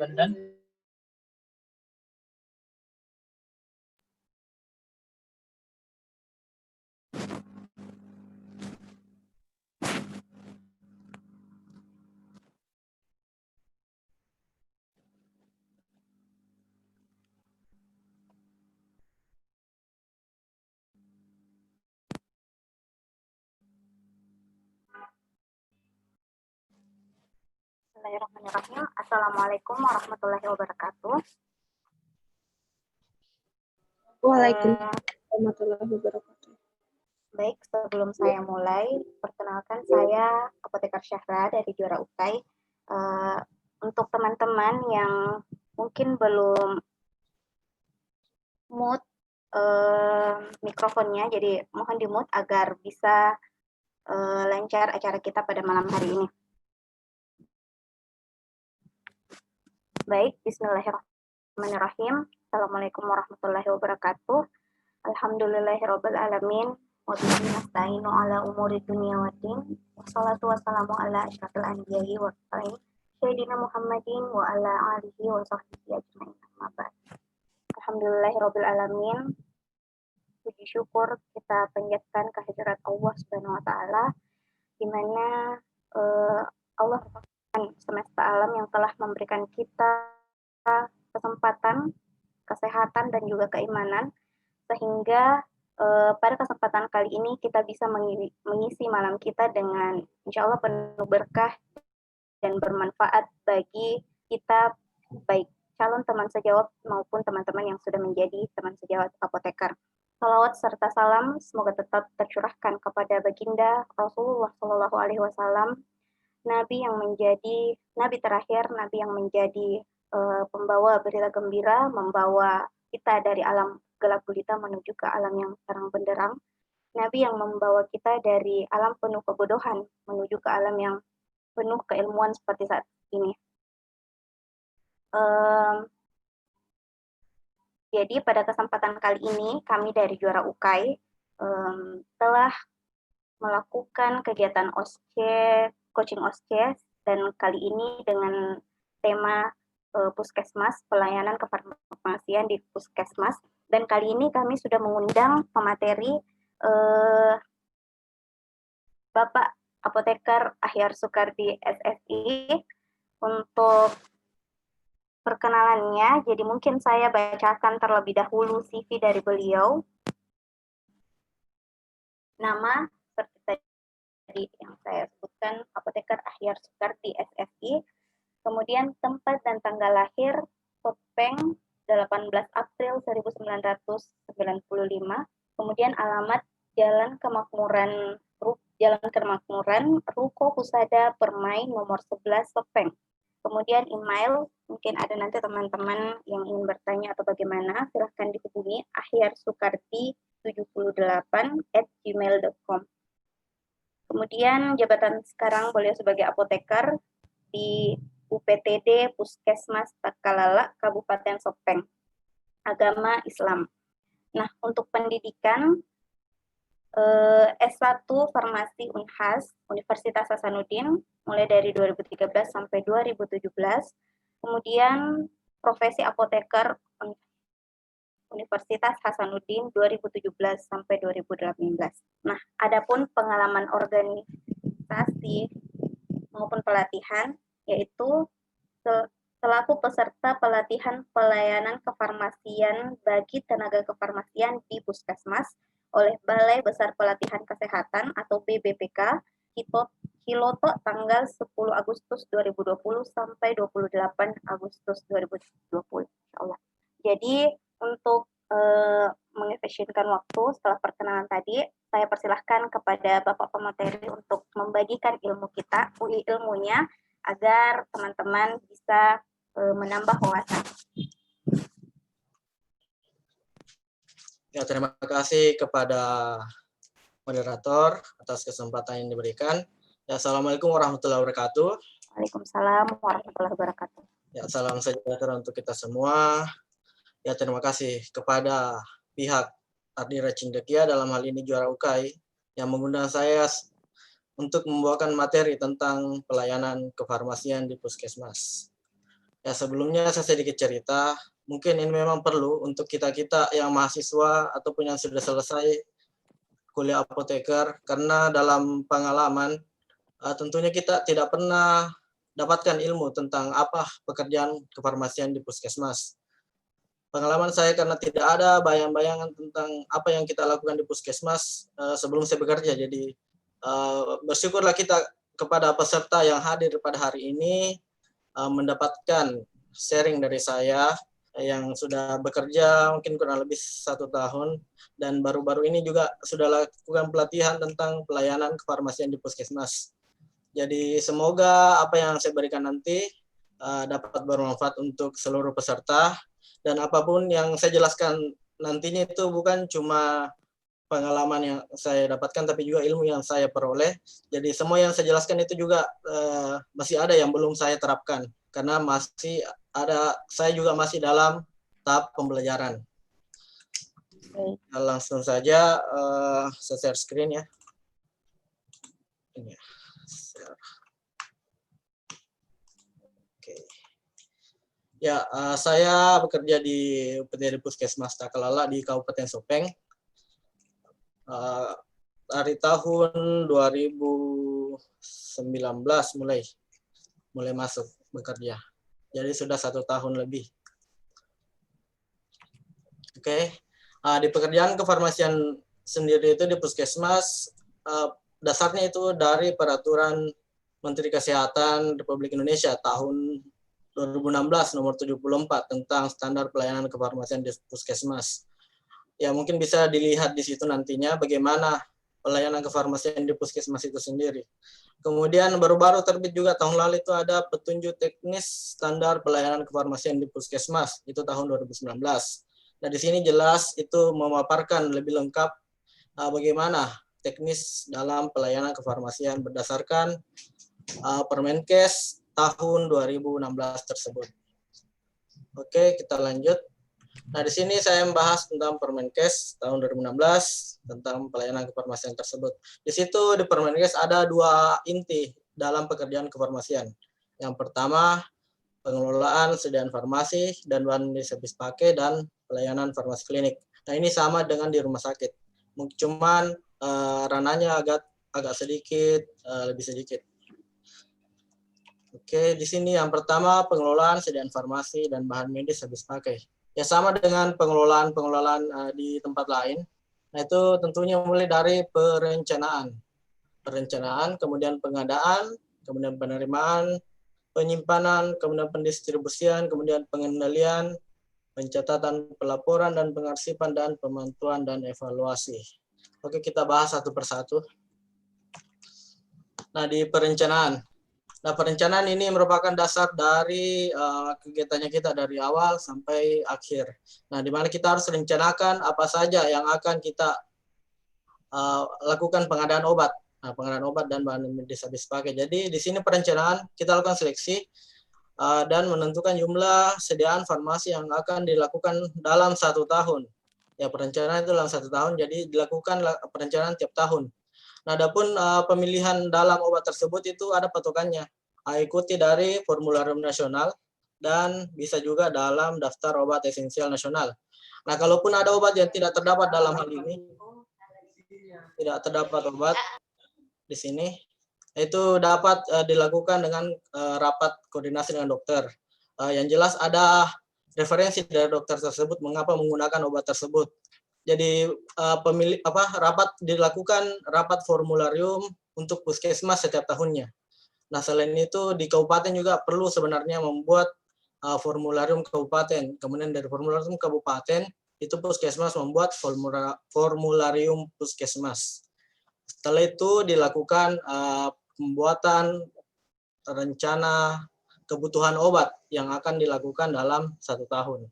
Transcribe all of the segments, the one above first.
London. Bismillahirrahmanirrahim. Assalamualaikum warahmatullahi wabarakatuh. Waalaikumsalam warahmatullahi wabarakatuh. Baik, sebelum saya mulai, perkenalkan saya Apoteker Syahra dari Juara UKAI. Untuk teman-teman yang mungkin belum mute mikrofonnya, jadi mohon di-mute agar bisa lancar acara kita pada malam hari ini. Baik, bismillahirrahmanirrahim. Assalamualaikum warahmatullahi wabarakatuh. Alhamdulillahirabbil alamin. Wa bihi nasta'inu ala umuri dunya waddin. Wassalatu wassalamu ala asyrafil anbiya'i wa mursalin sayyidina Muhammadin wa ala alihi wa sahbihi ajmain. Amma ba'd. Alhamdulillahirabbil alamin. Puji syukur kita panjatkan kehadirat Allah Subhanahu wa taala di mana Allah semesta alam yang telah memberikan kita kesempatan, kesehatan dan juga keimanan sehingga pada kesempatan kali ini kita bisa mengisi malam kita dengan insya Allah penuh berkah dan bermanfaat bagi kita, baik calon teman sejawat maupun teman-teman yang sudah menjadi teman sejawat apoteker. Salawat serta salam semoga tetap tercurahkan kepada baginda Rasulullah Shallallahu Alaihi Wasallam, Nabi yang menjadi Nabi terakhir, Nabi yang menjadi pembawa berita gembira, membawa kita dari alam gelap gulita menuju ke alam yang terang benderang. Nabi yang membawa kita dari alam penuh kebodohan menuju ke alam yang penuh keilmuan seperti saat ini. Jadi pada kesempatan kali ini kami dari Juara UKAI telah melakukan kegiatan OSCE, coaching OSCE, dan kali ini dengan tema Puskesmas, pelayanan kefarmasian di Puskesmas. Dan kali ini kami sudah mengundang pemateri Bapak Apoteker Ahyar Soekardi SSI untuk perkenalannya. Jadi mungkin saya bacakan terlebih dahulu CV dari beliau. Nama seperti tadi yang saya sebutkan, Apoteker Ahyar Soekardi SSI. Kemudian tempat dan tanggal lahir, Topeng 18 April 1995. Kemudian alamat Jalan Kemakmuran, Ruko Husada Permai nomor 11 Topeng. Kemudian email, mungkin ada nanti teman-teman yang ingin bertanya atau bagaimana, silahkan dihubungi ahyarsukardi78@gmail.com. Kemudian jabatan sekarang beliau sebagai apoteker di UPTD Puskesmas Takalala, Kabupaten Sopeng. Agama Islam. Nah, untuk pendidikan S1 Farmasi Unhas, Universitas Hasanuddin, mulai dari 2013 sampai 2017. Kemudian profesi apoteker Universitas Hasanuddin 2017 sampai 2018. Nah, adapun pengalaman organisasi maupun pelatihan, yaitu selaku peserta pelatihan pelayanan kefarmasian bagi tenaga kefarmasian di Puskesmas oleh Balai Besar Pelatihan Kesehatan atau BBPK Kiloto tanggal 10 Agustus 2020 sampai 28 Agustus 2020. Insyaallah. Jadi untuk mengefisienkan waktu setelah perkenalan tadi, saya persilahkan kepada Bapak pemateri untuk membagikan ilmunya agar teman-teman bisa menambah wawasan. Ya, terima kasih kepada moderator atas kesempatan yang diberikan. Ya, Assalamualaikum warahmatullahi wabarakatuh. Waalaikumsalam warahmatullahi wabarakatuh. Ya, salam sejahtera untuk kita semua. Ya, terima kasih kepada pihak Ardira Cindekia dalam hal ini Juara UKAI yang mengundang saya untuk membawakan materi tentang pelayanan kefarmasian di Puskesmas. Ya, sebelumnya saya sedikit cerita. Mungkin ini memang perlu untuk kita-kita yang mahasiswa ataupun yang sudah selesai kuliah apoteker, karena dalam pengalaman tentunya kita tidak pernah dapatkan ilmu tentang apa pekerjaan kefarmasian di puskesmas. Pengalaman saya karena tidak ada bayang-bayangan tentang apa yang kita lakukan di puskesmas sebelum saya bekerja. Jadi bersyukurlah kita kepada peserta yang hadir pada hari ini mendapatkan sharing dari saya yang sudah bekerja mungkin kurang lebih 1 tahun, dan baru-baru ini juga sudah lakukan pelatihan tentang pelayanan kefarmasian di puskesmas. Jadi semoga apa yang saya berikan nanti dapat bermanfaat untuk seluruh peserta, dan apapun yang saya jelaskan nantinya itu bukan cuma pengalaman yang saya dapatkan, tapi juga ilmu yang saya peroleh. Jadi semua yang saya jelaskan itu juga masih ada yang belum saya terapkan, karena masih ada, saya juga masih dalam tahap pembelajaran. Langsung saja saya share screen ya. Ini ya. Oke. Ya, saya bekerja di UPTD Puskesmas Takalala di Kabupaten Sopeng. Dari tahun 2019 mulai masuk bekerja. Jadi sudah 1 tahun lebih. Oke. Di pekerjaan kefarmasian sendiri itu di puskesmas, dasarnya itu dari peraturan Menteri Kesehatan Republik Indonesia tahun 2016 nomor 74 tentang standar pelayanan kefarmasian di puskesmas. Ya, mungkin bisa dilihat di situ nantinya bagaimana pelayanan kefarmasian di puskesmas itu sendiri. Kemudian baru-baru terbit juga tahun lalu itu ada petunjuk teknis standar pelayanan kefarmasian di puskesmas, itu tahun 2019. Nah, di sini jelas itu memaparkan lebih lengkap bagaimana teknis dalam pelayanan kefarmasian berdasarkan Permenkes tahun 2016 tersebut. Oke, kita lanjut. Nah, di sini saya membahas tentang Permenkes tahun 2016 tentang pelayanan kefarmasian tersebut. Di situ di Permenkes ada 2 inti dalam pekerjaan kefarmasian. Yang pertama, pengelolaan sediaan farmasi dan bahan medis habis pakai dan pelayanan farmasi klinik. Nah, ini sama dengan di rumah sakit. Cuman ranahnya agak sedikit lebih sedikit. Oke, di sini yang pertama pengelolaan sediaan farmasi dan bahan medis habis pakai. Ya, sama dengan pengelolaan di tempat lain. Nah, itu tentunya mulai dari perencanaan, kemudian pengadaan, kemudian penerimaan, penyimpanan, kemudian pendistribusian, kemudian pengendalian, pencatatan, pelaporan, dan pengarsipan, dan pemantauan dan evaluasi. Oke, kita bahas satu persatu. Nah, di perencanaan. Nah, perencanaan ini merupakan dasar dari kegiatannya kita dari awal sampai akhir. Nah, di mana kita harus rencanakan apa saja yang akan kita lakukan pengadaan obat. Nah, pengadaan obat dan bahan medis habis pakai. Jadi, di sini perencanaan kita lakukan seleksi dan menentukan jumlah sediaan farmasi yang akan dilakukan dalam 1 tahun. Ya, perencanaan itu dalam 1 tahun, jadi dilakukan perencanaan tiap tahun. Nah, adapun pemilihan dalam obat tersebut itu ada patokannya. Ikuti dari formularium nasional dan bisa juga dalam daftar obat esensial nasional. Nah, kalaupun ada obat yang tidak terdapat dalam hal ini, tidak terdapat obat di sini, itu dapat dilakukan dengan rapat koordinasi dengan dokter. Yang jelas ada referensi dari dokter tersebut mengapa menggunakan obat tersebut. Jadi rapat dilakukan, rapat formularium untuk puskesmas setiap tahunnya. Nah, selain itu di kabupaten juga perlu sebenarnya membuat formularium kabupaten. Kemudian dari formularium kabupaten itu puskesmas membuat formularium puskesmas. Setelah itu dilakukan pembuatan rencana kebutuhan obat yang akan dilakukan dalam 1 tahun.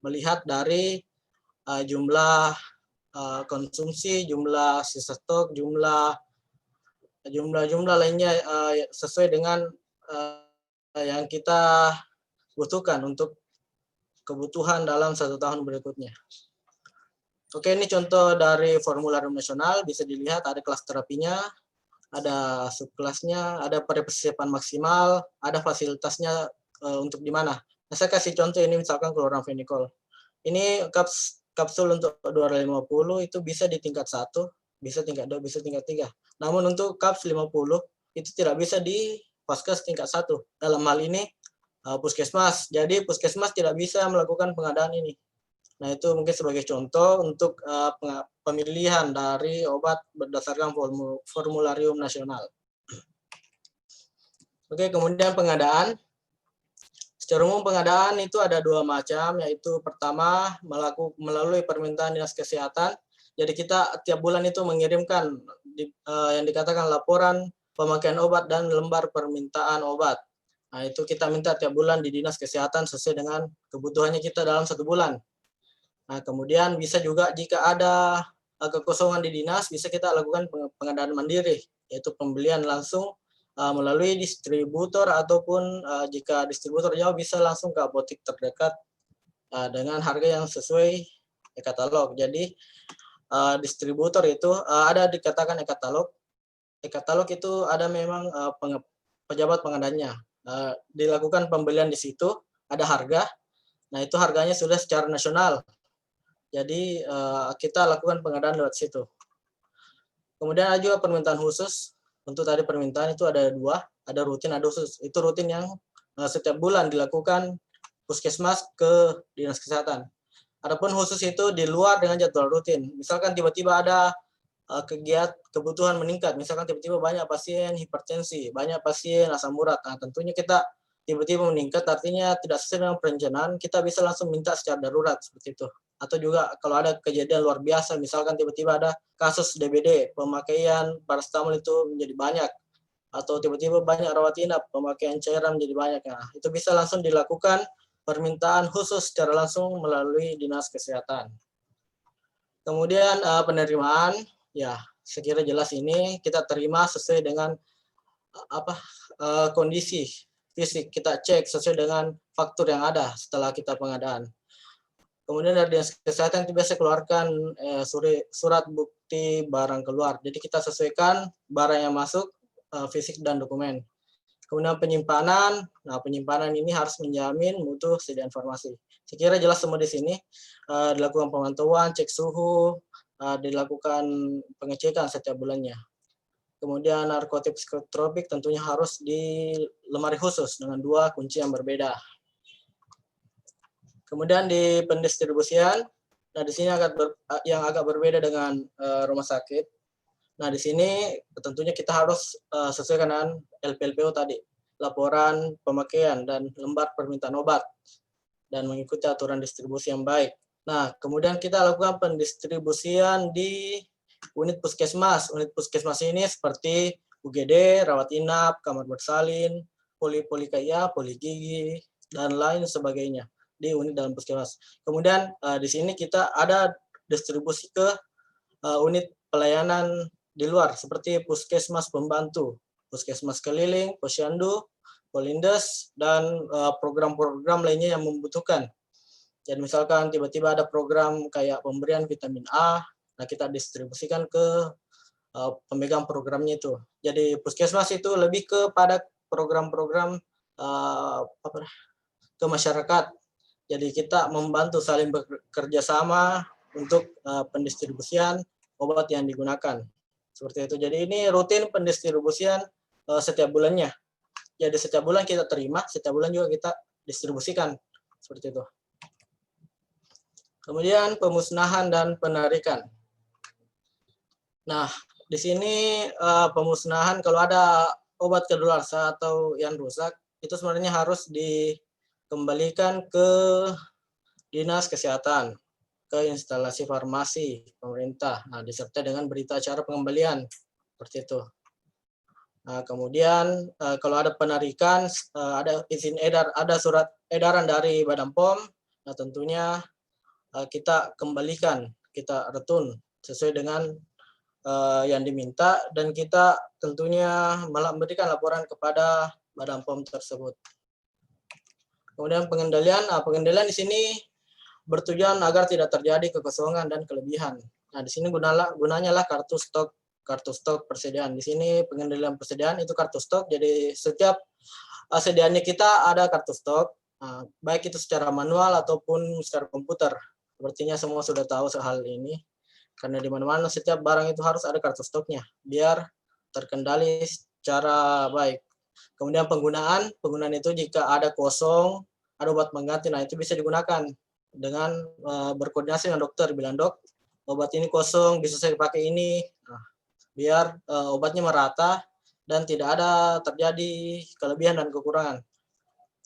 Melihat dari jumlah konsumsi, jumlah sisa stok, jumlah lainnya sesuai dengan yang kita butuhkan untuk kebutuhan dalam 1 tahun berikutnya. Oke, ini contoh dari formularium nasional, bisa dilihat ada kelas terapinya, ada subkelasnya, ada persiapan maksimal, ada fasilitasnya untuk di mana. Nah, saya kasih contoh ini misalkan chloramphenicol. Ini kapsul untuk 250 itu bisa di tingkat 1, bisa tingkat 2, bisa tingkat 3. Namun untuk kaps 50 itu tidak bisa di Vaskes tingkat 1. Dalam hal ini puskesmas. Jadi puskesmas tidak bisa melakukan pengadaan ini. Nah, itu mungkin sebagai contoh untuk pemilihan dari obat berdasarkan formularium nasional. Oke, kemudian pengadaan. Secara umum pengadaan itu ada 2 macam, yaitu pertama melalui permintaan Dinas Kesehatan. Jadi kita tiap bulan itu mengirimkan yang dikatakan laporan pemakaian obat dan lembar permintaan obat. Nah, itu kita minta tiap bulan di Dinas Kesehatan sesuai dengan kebutuhannya kita dalam 1 bulan. Nah, kemudian bisa juga jika ada kekosongan di dinas, bisa kita lakukan pengadaan mandiri, yaitu pembelian langsung melalui distributor ataupun jika distributor jauh bisa langsung ke apotek terdekat dengan harga yang sesuai e-katalog. Jadi distributor itu ada dikatakan e-katalog. E-katalog itu ada memang pejabat pengadanya. Dilakukan pembelian di situ, ada harga. Nah, itu harganya sudah secara nasional. Jadi kita lakukan pengadaan lewat situ. Kemudian ada juga permintaan khusus. Untuk tadi permintaan itu ada 2, ada rutin, ada khusus. Itu rutin yang setiap bulan dilakukan puskesmas ke Dinas Kesehatan. Adapun khusus itu di luar dengan jadwal rutin. Misalkan tiba-tiba ada kebutuhan meningkat, misalkan tiba-tiba banyak pasien hipertensi, banyak pasien asam urat. Nah, tentunya kita tiba-tiba meningkat, artinya tidak sesuai dengan perencanaan, kita bisa langsung minta secara darurat seperti itu. Atau juga kalau ada kejadian luar biasa, misalkan tiba-tiba ada kasus DBD, pemakaian paracetamol itu menjadi banyak, atau tiba-tiba banyak rawat inap, pemakaian cairan menjadi banyak. Nah, itu bisa langsung dilakukan permintaan khusus secara langsung melalui Dinas Kesehatan. Kemudian penerimaan, ya sekira jelas ini kita terima sesuai dengan kondisi fisik, kita cek sesuai dengan faktur yang ada setelah kita pengadaan. Kemudian dari Dinas Kesehatan itu biasa keluarkan surat bukti barang keluar. Jadi kita sesuaikan barang yang masuk, fisik dan dokumen. Kemudian penyimpanan, nah penyimpanan ini harus menjamin mutu sedia informasi. Saya kira jelas semua di sini, dilakukan pemantauan, cek suhu, dilakukan pengecekan setiap bulannya. Kemudian narkotik psikotropik tentunya harus di lemari khusus dengan 2 kunci yang berbeda. Kemudian di pendistribusian, nah di sini yang agak berbeda dengan rumah sakit. Nah di sini tentunya kita harus sesuaikan dengan LPLPO tadi, laporan pemakaian dan lembar permintaan obat, dan mengikuti aturan distribusi yang baik. Nah kemudian kita lakukan pendistribusian di unit puskesmas. Unit puskesmas ini seperti UGD, rawat inap, kamar bersalin, poli-KIA, poli gigi, dan lain sebagainya di unit dalam puskesmas. Kemudian di sini kita ada distribusi ke unit pelayanan di luar seperti puskesmas pembantu, puskesmas keliling, posyandu, polindes, dan program-program lainnya yang membutuhkan. Jadi misalkan tiba-tiba ada program kayak pemberian vitamin A, nah kita distribusikan ke pemegang programnya itu. Jadi puskesmas itu lebih kepada program-program ke masyarakat. Jadi kita membantu saling bekerja sama untuk pendistribusian obat yang digunakan. Seperti itu. Jadi ini rutin pendistribusian setiap bulannya. Jadi setiap bulan kita terima, setiap bulan juga kita distribusikan. Seperti itu. Kemudian pemusnahan dan penarikan. Nah, di sini pemusnahan kalau ada obat kedaluarsa atau yang rusak, itu sebenarnya harus dikembalikan ke Dinas Kesehatan, ke instalasi farmasi pemerintah. Nah, disertai dengan berita acara pengembalian, seperti itu. Nah, kemudian kalau ada penarikan, ada izin edar, ada surat edaran dari Badan POM. Nah, tentunya kita kembalikan, kita retun sesuai dengan yang diminta, dan kita tentunya memberikan laporan kepada Badan POM tersebut. Kemudian pengendalian, pengendalian di sini bertujuan agar tidak terjadi kekosongan dan kelebihan. Nah, di sini gunanya lah kartu stok persediaan. Di sini pengendalian persediaan itu kartu stok. Jadi setiap sediaannya kita ada kartu stok, baik itu secara manual ataupun secara komputer. Sepertinya semua sudah tahu soal ini, karena di mana-mana setiap barang itu harus ada kartu stoknya, biar terkendali secara baik. Kemudian penggunaan itu jika ada kosong, ada obat pengganti, nah itu bisa digunakan dengan berkoordinasi dengan dokter, bilang dok, obat ini kosong, bisa saya pakai ini, nah, biar obatnya merata dan tidak ada terjadi kelebihan dan kekurangan.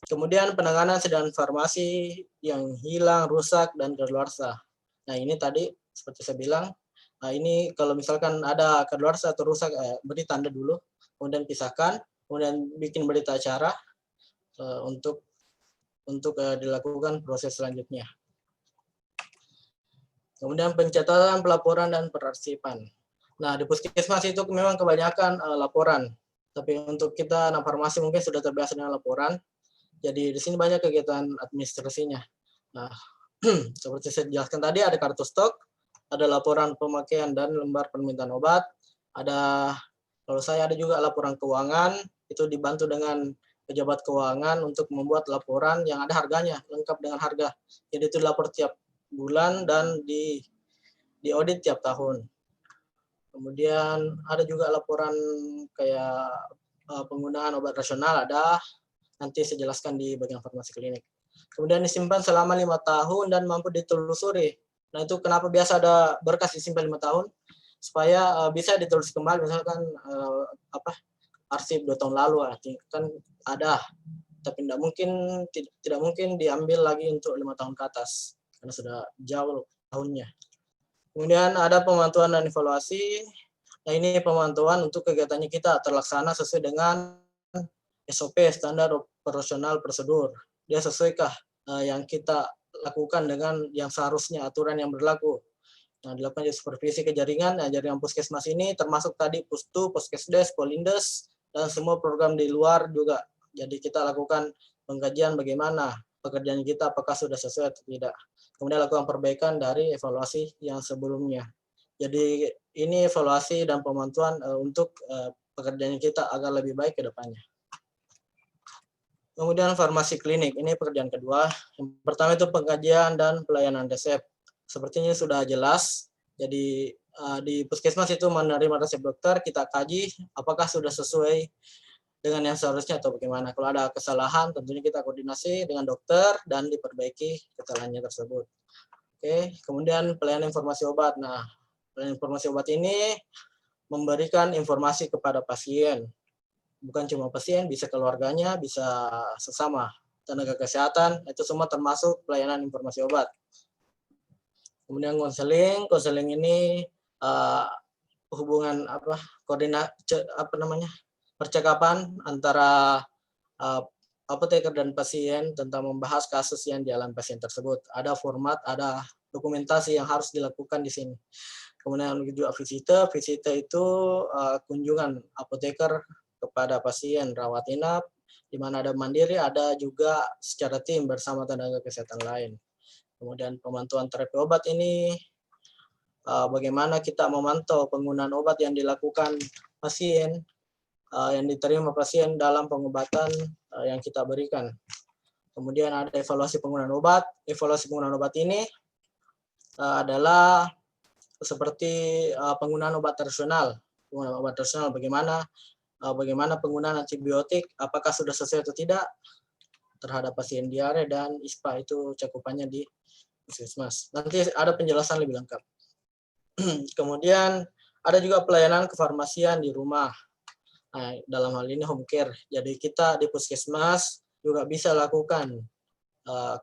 Kemudian penanganan sediaan farmasi yang hilang, rusak, dan kadaluarsa. Nah ini tadi seperti saya bilang, nah ini kalau misalkan ada kadaluarsa atau rusak, beri tanda dulu, kemudian pisahkan, kemudian bikin berita acara untuk dilakukan proses selanjutnya. Kemudian pencatatan, pelaporan, dan penarsipan. Nah, di puskesmas itu memang kebanyakan laporan. Tapi untuk kita anak farmasi mungkin sudah terbiasa dengan laporan. Jadi di sini banyak kegiatan administrasinya. Nah, seperti saya jelaskan tadi, ada kartu stok, ada laporan pemakaian dan lembar permintaan obat, kalau saya ada juga laporan keuangan, itu dibantu dengan pejabat keuangan untuk membuat laporan yang ada harganya, lengkap dengan harga. Jadi itu lapor tiap bulan dan di audit tiap tahun. Kemudian ada juga laporan kayak penggunaan obat rasional, ada, nanti saya jelaskan di bagian farmasi klinik. Kemudian disimpan selama 5 tahun dan mampu ditelusuri. Nah itu kenapa biasa ada berkas disimpan 5 tahun? Supaya bisa ditulis kembali, misalkan arsip 2 tahun lalu, kan ada. Tapi tidak mungkin diambil lagi untuk 5 tahun ke atas, karena sudah jauh tahunnya. Kemudian ada pemantauan dan evaluasi. Nah ini pemantauan untuk kegiatannya kita terlaksana sesuai dengan SOP, standar operasional prosedur. Dia sesuaikah yang kita lakukan dengan yang seharusnya aturan yang berlaku. Nah, dilakukan supervisi ke jaringan. Nah, jaringan puskesmas ini termasuk tadi Pustu, Puskesdes, Polindes, dan semua program di luar juga. Jadi kita lakukan pengkajian bagaimana pekerjaan kita, apakah sudah sesuai atau tidak. Kemudian lakukan perbaikan dari evaluasi yang sebelumnya. Jadi ini evaluasi dan pemantauan untuk pekerjaan kita agar lebih baik ke depannya. Kemudian farmasi klinik, ini pekerjaan kedua. Yang pertama itu pengkajian dan pelayanan resep. Sepertinya sudah jelas, jadi di puskesmas itu menerima resep dokter, kita kaji apakah sudah sesuai dengan yang seharusnya atau bagaimana. Kalau ada kesalahan, tentunya kita koordinasi dengan dokter dan diperbaiki kesalahannya tersebut. Oke, kemudian pelayanan informasi obat. Nah, pelayanan informasi obat ini memberikan informasi kepada pasien. Bukan cuma pasien, bisa keluarganya, bisa sesama tenaga kesehatan, itu semua termasuk pelayanan informasi obat. Kemudian konseling ini hubungan percakapan antara apoteker dan pasien tentang membahas kasus yang dialami pasien tersebut. Ada format, ada dokumentasi yang harus dilakukan di sini. Kemudian juga visite itu kunjungan apoteker kepada pasien rawat inap, di mana ada mandiri, ada juga secara tim bersama tenaga kesehatan lain. Kemudian pemantauan terapi obat ini, bagaimana kita memantau penggunaan obat yang dilakukan pasien, yang diterima pasien dalam pengobatan yang kita berikan. Kemudian ada evaluasi penggunaan obat. Evaluasi penggunaan obat ini adalah seperti penggunaan obat tradisional. Penggunaan obat tradisional bagaimana penggunaan antibiotik, apakah sudah sesuai atau tidak terhadap pasien diare dan ISPA, itu cakupannya di puskesmas. Nanti ada penjelasan lebih lengkap. Kemudian ada juga pelayanan kefarmasian di rumah. Nah, dalam hal ini home care. Jadi kita di puskesmas juga bisa lakukan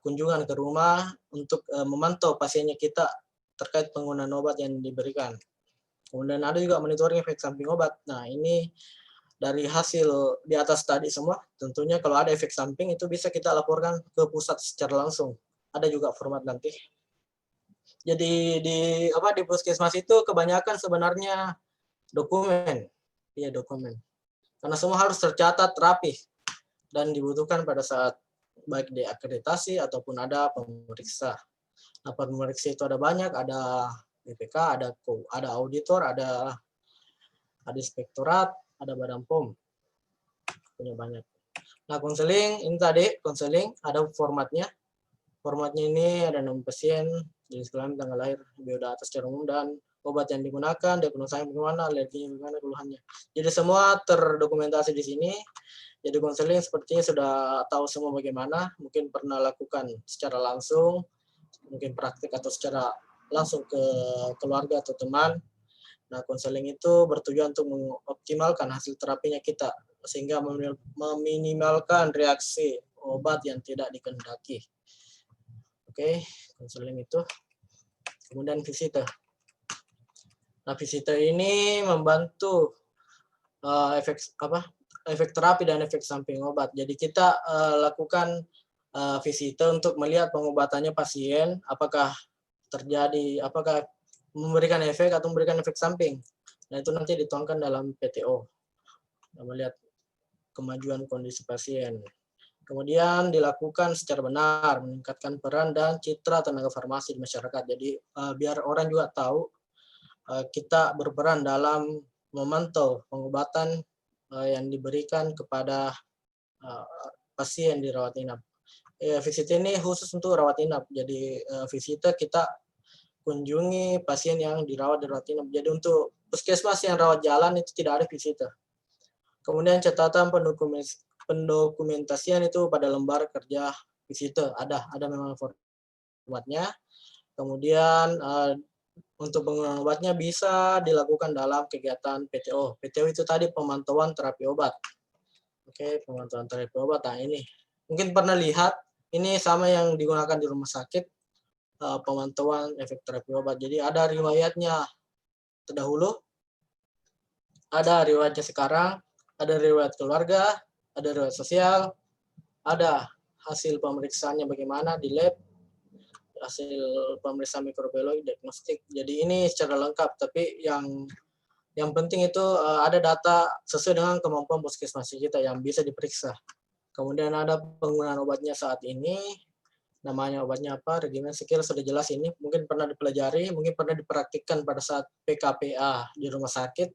kunjungan ke rumah untuk memantau pasiennya kita terkait penggunaan obat yang diberikan. Kemudian ada juga monitoring efek samping obat. Nah, ini dari hasil di atas tadi semua, tentunya kalau ada efek samping itu bisa kita laporkan ke pusat secara langsung. Ada juga format nanti. Jadi di puskesmas itu kebanyakan sebenarnya dokumen. Iya, dokumen. Karena semua harus tercatat rapi dan dibutuhkan pada saat baik diakreditasi ataupun ada pemeriksa. Nah, pemeriksa itu ada banyak, ada BPK, ada auditor, ada inspektorat, ada Badan POM, punya banyak. Nah, konseling ini tadi konseling ada formatnya. Formatnya ini ada nama pasien, jenis kelamin, tanggal lahir, biodata secara umum, dan obat yang digunakan, diagnosanya bagaimana, alerginya bagaimana, keluhannya. Jadi semua terdokumentasi di sini. Jadi konseling sepertinya sudah tahu semua bagaimana, mungkin pernah lakukan secara langsung, mungkin praktik atau secara langsung ke keluarga atau teman. Nah, konseling itu bertujuan untuk mengoptimalkan hasil terapinya kita, sehingga meminimalkan reaksi obat yang tidak dikehendaki. Oke, konseling itu. Kemudian visite. Nah, visite ini membantu efek terapi dan efek samping obat. Jadi kita lakukan visite untuk melihat pengobatannya pasien, apakah memberikan efek atau memberikan efek samping. Nah, itu nanti dituangkan dalam PTO. Nah, melihat kemajuan kondisi pasien. Kemudian dilakukan secara benar, meningkatkan peran dan citra tenaga farmasi di masyarakat. Jadi biar orang juga tahu kita berperan dalam memantau pengobatan yang diberikan kepada pasien di rawat inap. Visit ini khusus untuk rawat inap. Jadi visita kita kunjungi pasien yang dirawat di rawat inap. Jadi untuk puskesmas yang rawat jalan itu tidak ada visita. Kemudian catatan pendokumentasian itu pada lembar kerja visita ada memang formatnya. Kemudian untuk penggunaan obatnya bisa dilakukan dalam kegiatan PTO. PTO itu tadi pemantauan terapi obat. Oke, pemantauan terapi obat. Nah, ini mungkin pernah lihat, ini sama yang digunakan di rumah sakit, pemantauan efek terapi obat. Jadi ada riwayatnya terdahulu, ada riwayatnya sekarang, ada riwayat keluarga, ada riwayat sosial, ada hasil pemeriksaannya bagaimana di lab, hasil pemeriksaan mikrobiologi, diagnostik. Jadi ini secara lengkap, tapi yang penting itu ada data sesuai dengan kemampuan puskesmas kita yang bisa diperiksa. Kemudian ada penggunaan obatnya saat ini, namanya obatnya apa, regimen skill sudah jelas ini, mungkin pernah dipelajari, mungkin pernah dipraktikkan pada saat PKPA di rumah sakit.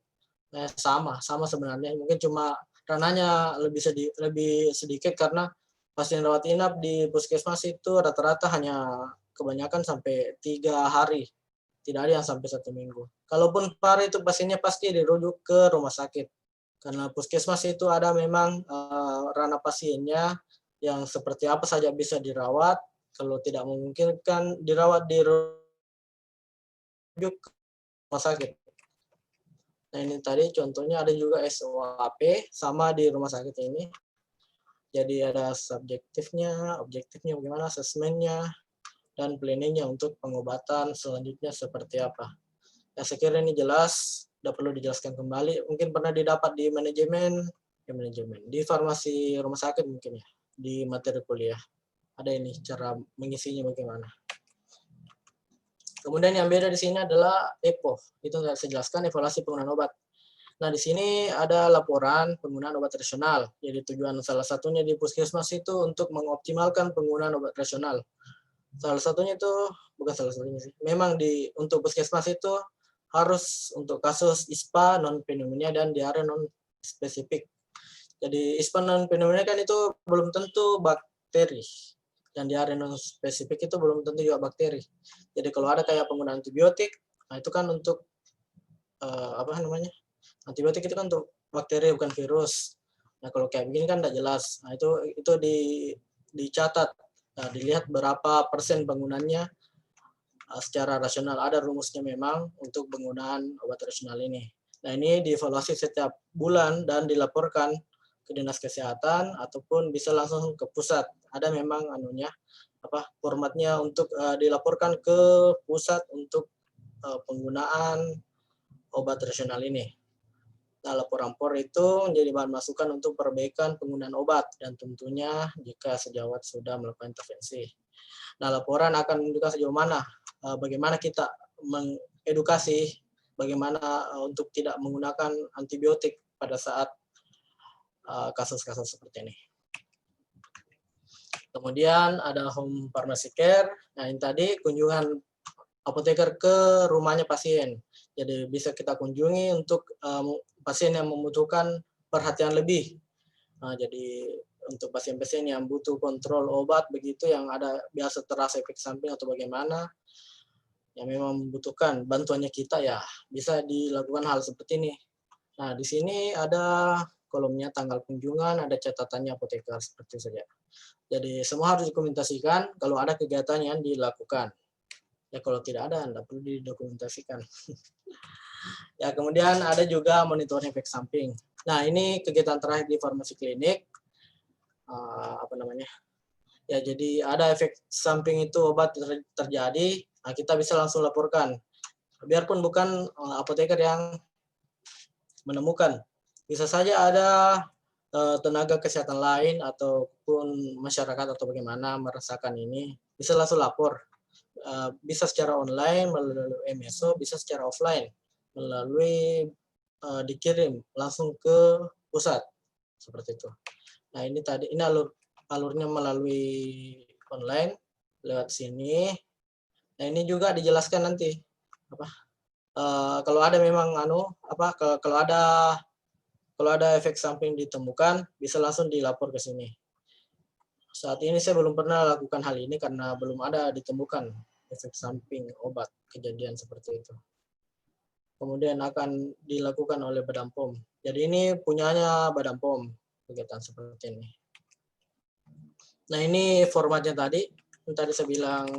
Sama sebenarnya, mungkin cuma rananya lebih sedikit karena pasien rawat inap di puskesmas itu rata-rata hanya kebanyakan sampai 3 hari, tidak ada yang sampai 1 minggu. Kalaupun parah itu pasiennya pasti dirujuk ke rumah sakit, karena puskesmas itu ada memang ranah pasiennya yang seperti apa saja bisa dirawat. Kalau tidak memungkinkan dirawat, dirujuk ke rumah sakit. Nah, ini tadi contohnya ada juga SOAP sama di rumah sakit ini. Jadi ada subjektifnya, objektifnya bagaimana, asesmennya, dan planningnya untuk pengobatan selanjutnya seperti apa. Ya, saya kira ini jelas, tidak perlu dijelaskan kembali. Mungkin pernah didapat di manajemen, di farmasi rumah sakit mungkin ya, di materi kuliah. Ada ini cara mengisinya bagaimana. Kemudian yang beda di sini adalah EPO. Itu saya jelaskan, evaluasi penggunaan obat. Nah, di sini ada laporan penggunaan obat rasional. Jadi tujuan salah satunya di puskesmas itu untuk mengoptimalkan penggunaan obat rasional. Salah satunya itu, bukan salah satunya sih, memang untuk puskesmas itu harus untuk kasus ISPA, non-pneumonia, dan diare non-spesifik. Jadi ISPA non-pneumonia kan itu belum tentu bakteri, dan diare non-spesifik itu belum tentu juga bakteri. Jadi kalau ada kayak penggunaan antibiotik, nah itu kan untuk antibiotik itu kan untuk bakteri bukan virus. Nah kalau kayak begini kan tidak jelas. Nah itu dicatat. Nah, dilihat berapa persen penggunaannya secara rasional. Ada rumusnya memang untuk penggunaan obat rasional ini. Nah ini dievaluasi setiap bulan dan dilaporkan ke dinas kesehatan ataupun bisa langsung ke pusat. Ada memang formatnya untuk dilaporkan ke pusat untuk penggunaan obat rasional ini. Nah, laporan POR itu menjadi bahan masukan untuk perbaikan penggunaan obat dan tentunya jika sejawat sudah melakukan intervensi. Nah, laporan akan menunjukkan sejauh mana bagaimana kita mengedukasi bagaimana untuk tidak menggunakan antibiotik pada saat kasus-kasus seperti ini. Kemudian ada home pharmacy care. Nah, ini tadi kunjungan apoteker ke rumahnya pasien. Jadi bisa kita kunjungi untuk pasien yang membutuhkan perhatian lebih. Nah, jadi untuk pasien-pasien yang butuh kontrol obat begitu, yang ada biasa terasa efek samping atau bagaimana, yang memang membutuhkan bantuannya kita, ya bisa dilakukan hal seperti ini. Nah, di sini ada kolomnya tanggal kunjungan, ada catatannya apoteker, seperti itu saja. Jadi semua harus dokumentasikan kalau ada kegiatan yang dilakukan. Ya kalau tidak ada, tidak perlu didokumentasikan. Ya, kemudian ada juga monitoring efek samping. Nah, ini kegiatan terakhir di farmasi klinik. Ya, jadi ada efek samping itu obat terjadi, nah kita bisa langsung laporkan. Biarpun bukan apoteker yang menemukan, bisa saja ada tenaga kesehatan lain ataupun masyarakat atau bagaimana merasakan ini, bisa langsung lapor. Bisa secara online melalui MSO, bisa secara offline melalui dikirim langsung ke pusat, seperti itu. Nah, ini alurnya melalui online lewat sini. Nah, ini juga dijelaskan nanti kalau ada memang kalau ada efek samping ditemukan, bisa langsung dilapor ke sini. Saat ini saya belum pernah lakukan hal ini karena belum ada ditemukan efek samping obat kejadian seperti itu. Kemudian akan dilakukan oleh Badan POM. Jadi ini punyanya Badan POM, kegiatan seperti ini. Nah, ini formatnya tadi saya bilang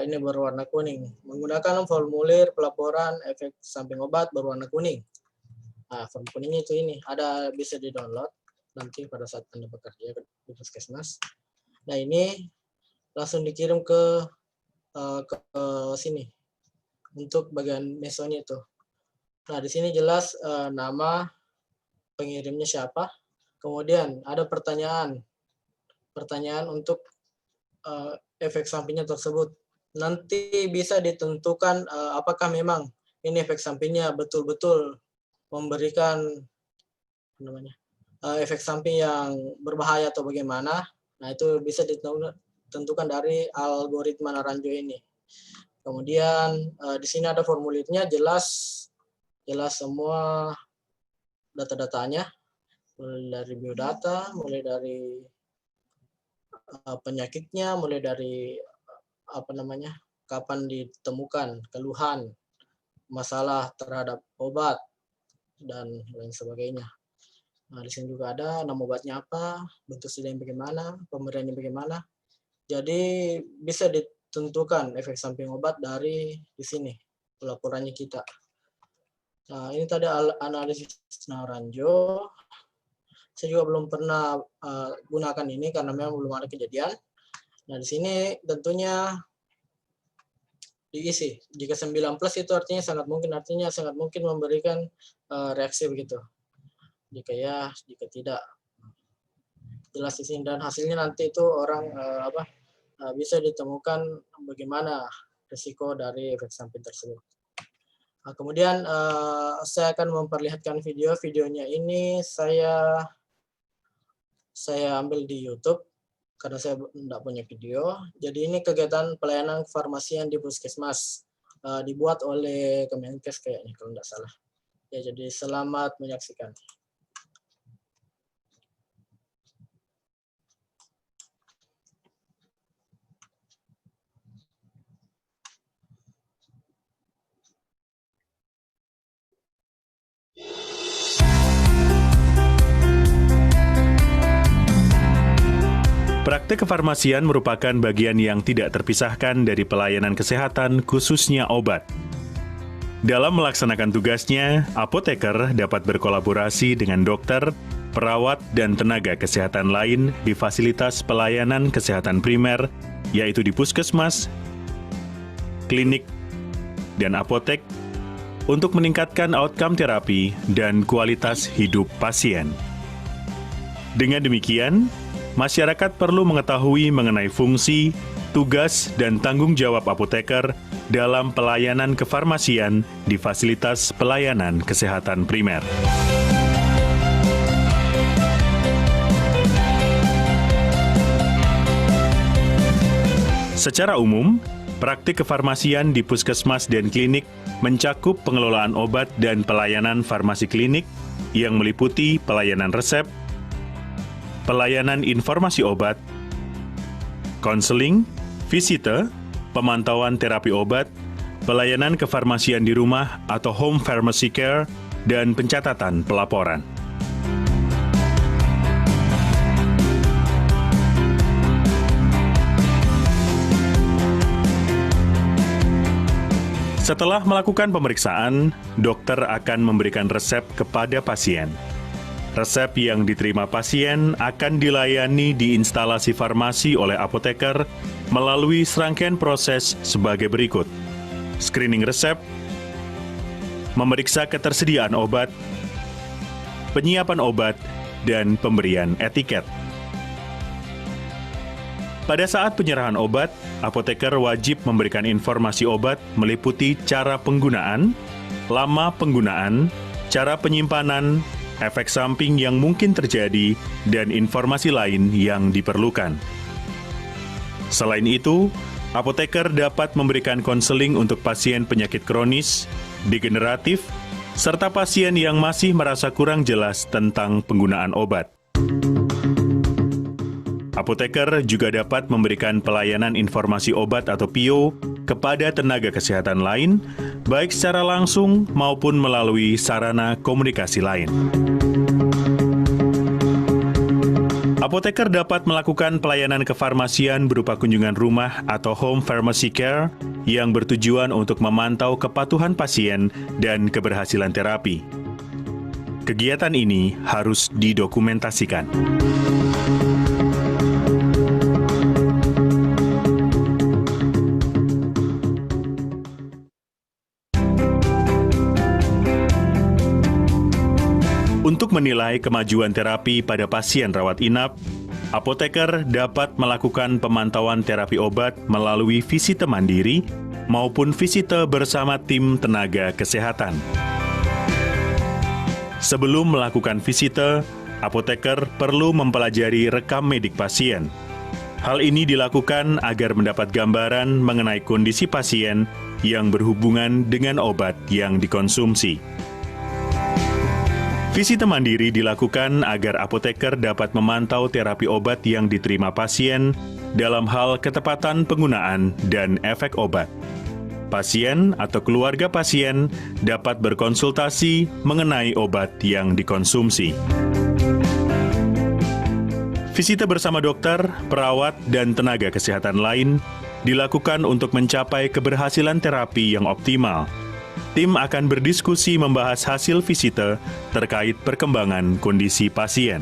ini berwarna kuning. Menggunakan formulir pelaporan efek samping obat berwarna kuning. Nah, form kuning itu ini bisa di-download nanti pada saat Anda bekerja di puskesmas. Nah, ini langsung dikirim ke sini untuk bagian mesonya itu. Nah, di sini jelas nama pengirimnya siapa. Kemudian ada pertanyaan untuk efek sampingnya tersebut. Nanti bisa ditentukan apakah memang ini efek sampingnya betul-betul memberikan efek samping yang berbahaya atau bagaimana. Nah, itu bisa ditentukan dari algoritma Naranjo ini. Kemudian di sini ada formulirnya, jelas semua data-datanya, mulai dari biodata, mulai dari penyakitnya, mulai dari kapan ditemukan keluhan, masalah terhadap obat, dan lain sebagainya. Nah, di sini juga ada nama obatnya apa, bentuk sedang bagaimana, pemberiannya bagaimana. Jadi bisa ditentukan efek samping obat dari di sini pelaporannya kita. Nah, ini tadi analisis Naranjo. Saya juga belum pernah gunakan ini karena memang belum ada kejadian. Nah, di sini tentunya diisi. Jika 9+ itu artinya sangat mungkin memberikan reaksi begitu. Jika ya, jika tidak. Jelas di sini, dan hasilnya nanti itu orang bisa ditemukan bagaimana risiko dari efek samping tersebut. Nah, kemudian saya akan memperlihatkan videonya ini saya ambil di YouTube karena saya tidak punya video. Jadi ini kegiatan pelayanan kefarmasian di puskesmas dibuat oleh Kemenkes kayaknya kalau tidak salah. Ya, jadi selamat menyaksikan. Praktek kefarmasian merupakan bagian yang tidak terpisahkan dari pelayanan kesehatan, khususnya obat. Dalam melaksanakan tugasnya, apoteker dapat berkolaborasi dengan dokter, perawat, dan tenaga kesehatan lain di fasilitas pelayanan kesehatan primer, yaitu di puskesmas, klinik, dan apotek, untuk meningkatkan outcome terapi dan kualitas hidup pasien. Dengan demikian, masyarakat perlu mengetahui mengenai fungsi, tugas, dan tanggung jawab apoteker dalam pelayanan kefarmasian di fasilitas pelayanan kesehatan primer. Secara umum, praktik kefarmasian di puskesmas dan klinik mencakup pengelolaan obat dan pelayanan farmasi klinik yang meliputi pelayanan resep, pelayanan informasi obat, konseling, visite, pemantauan terapi obat, pelayanan kefarmasian di rumah atau home pharmacy care, dan pencatatan pelaporan. Setelah melakukan pemeriksaan, dokter akan memberikan resep kepada pasien. Resep yang diterima pasien akan dilayani di instalasi farmasi oleh apoteker melalui serangkaian proses sebagai berikut. Screening resep, memeriksa ketersediaan obat, penyiapan obat, dan pemberian etiket. Pada saat penyerahan obat, apoteker wajib memberikan informasi obat meliputi cara penggunaan, lama penggunaan, cara penyimpanan, efek samping yang mungkin terjadi, dan informasi lain yang diperlukan. Selain itu, apoteker dapat memberikan konseling untuk pasien penyakit kronis, degeneratif, serta pasien yang masih merasa kurang jelas tentang penggunaan obat. Apoteker juga dapat memberikan pelayanan informasi obat atau PIO kepada tenaga kesehatan lain, baik secara langsung maupun melalui sarana komunikasi lain. Apoteker dapat melakukan pelayanan kefarmasian berupa kunjungan rumah atau home pharmacy care yang bertujuan untuk memantau kepatuhan pasien dan keberhasilan terapi. Kegiatan ini harus didokumentasikan. Untuk menilai kemajuan terapi pada pasien rawat inap, apoteker dapat melakukan pemantauan terapi obat melalui visite mandiri maupun visite bersama tim tenaga kesehatan. Sebelum melakukan visite, apoteker perlu mempelajari rekam medik pasien. Hal ini dilakukan agar mendapat gambaran mengenai kondisi pasien yang berhubungan dengan obat yang dikonsumsi. Visite mandiri dilakukan agar apoteker dapat memantau terapi obat yang diterima pasien dalam hal ketepatan penggunaan dan efek obat. Pasien atau keluarga pasien dapat berkonsultasi mengenai obat yang dikonsumsi. Visite bersama dokter, perawat, dan tenaga kesehatan lain dilakukan untuk mencapai keberhasilan terapi yang optimal. Tim akan berdiskusi membahas hasil visite terkait perkembangan kondisi pasien.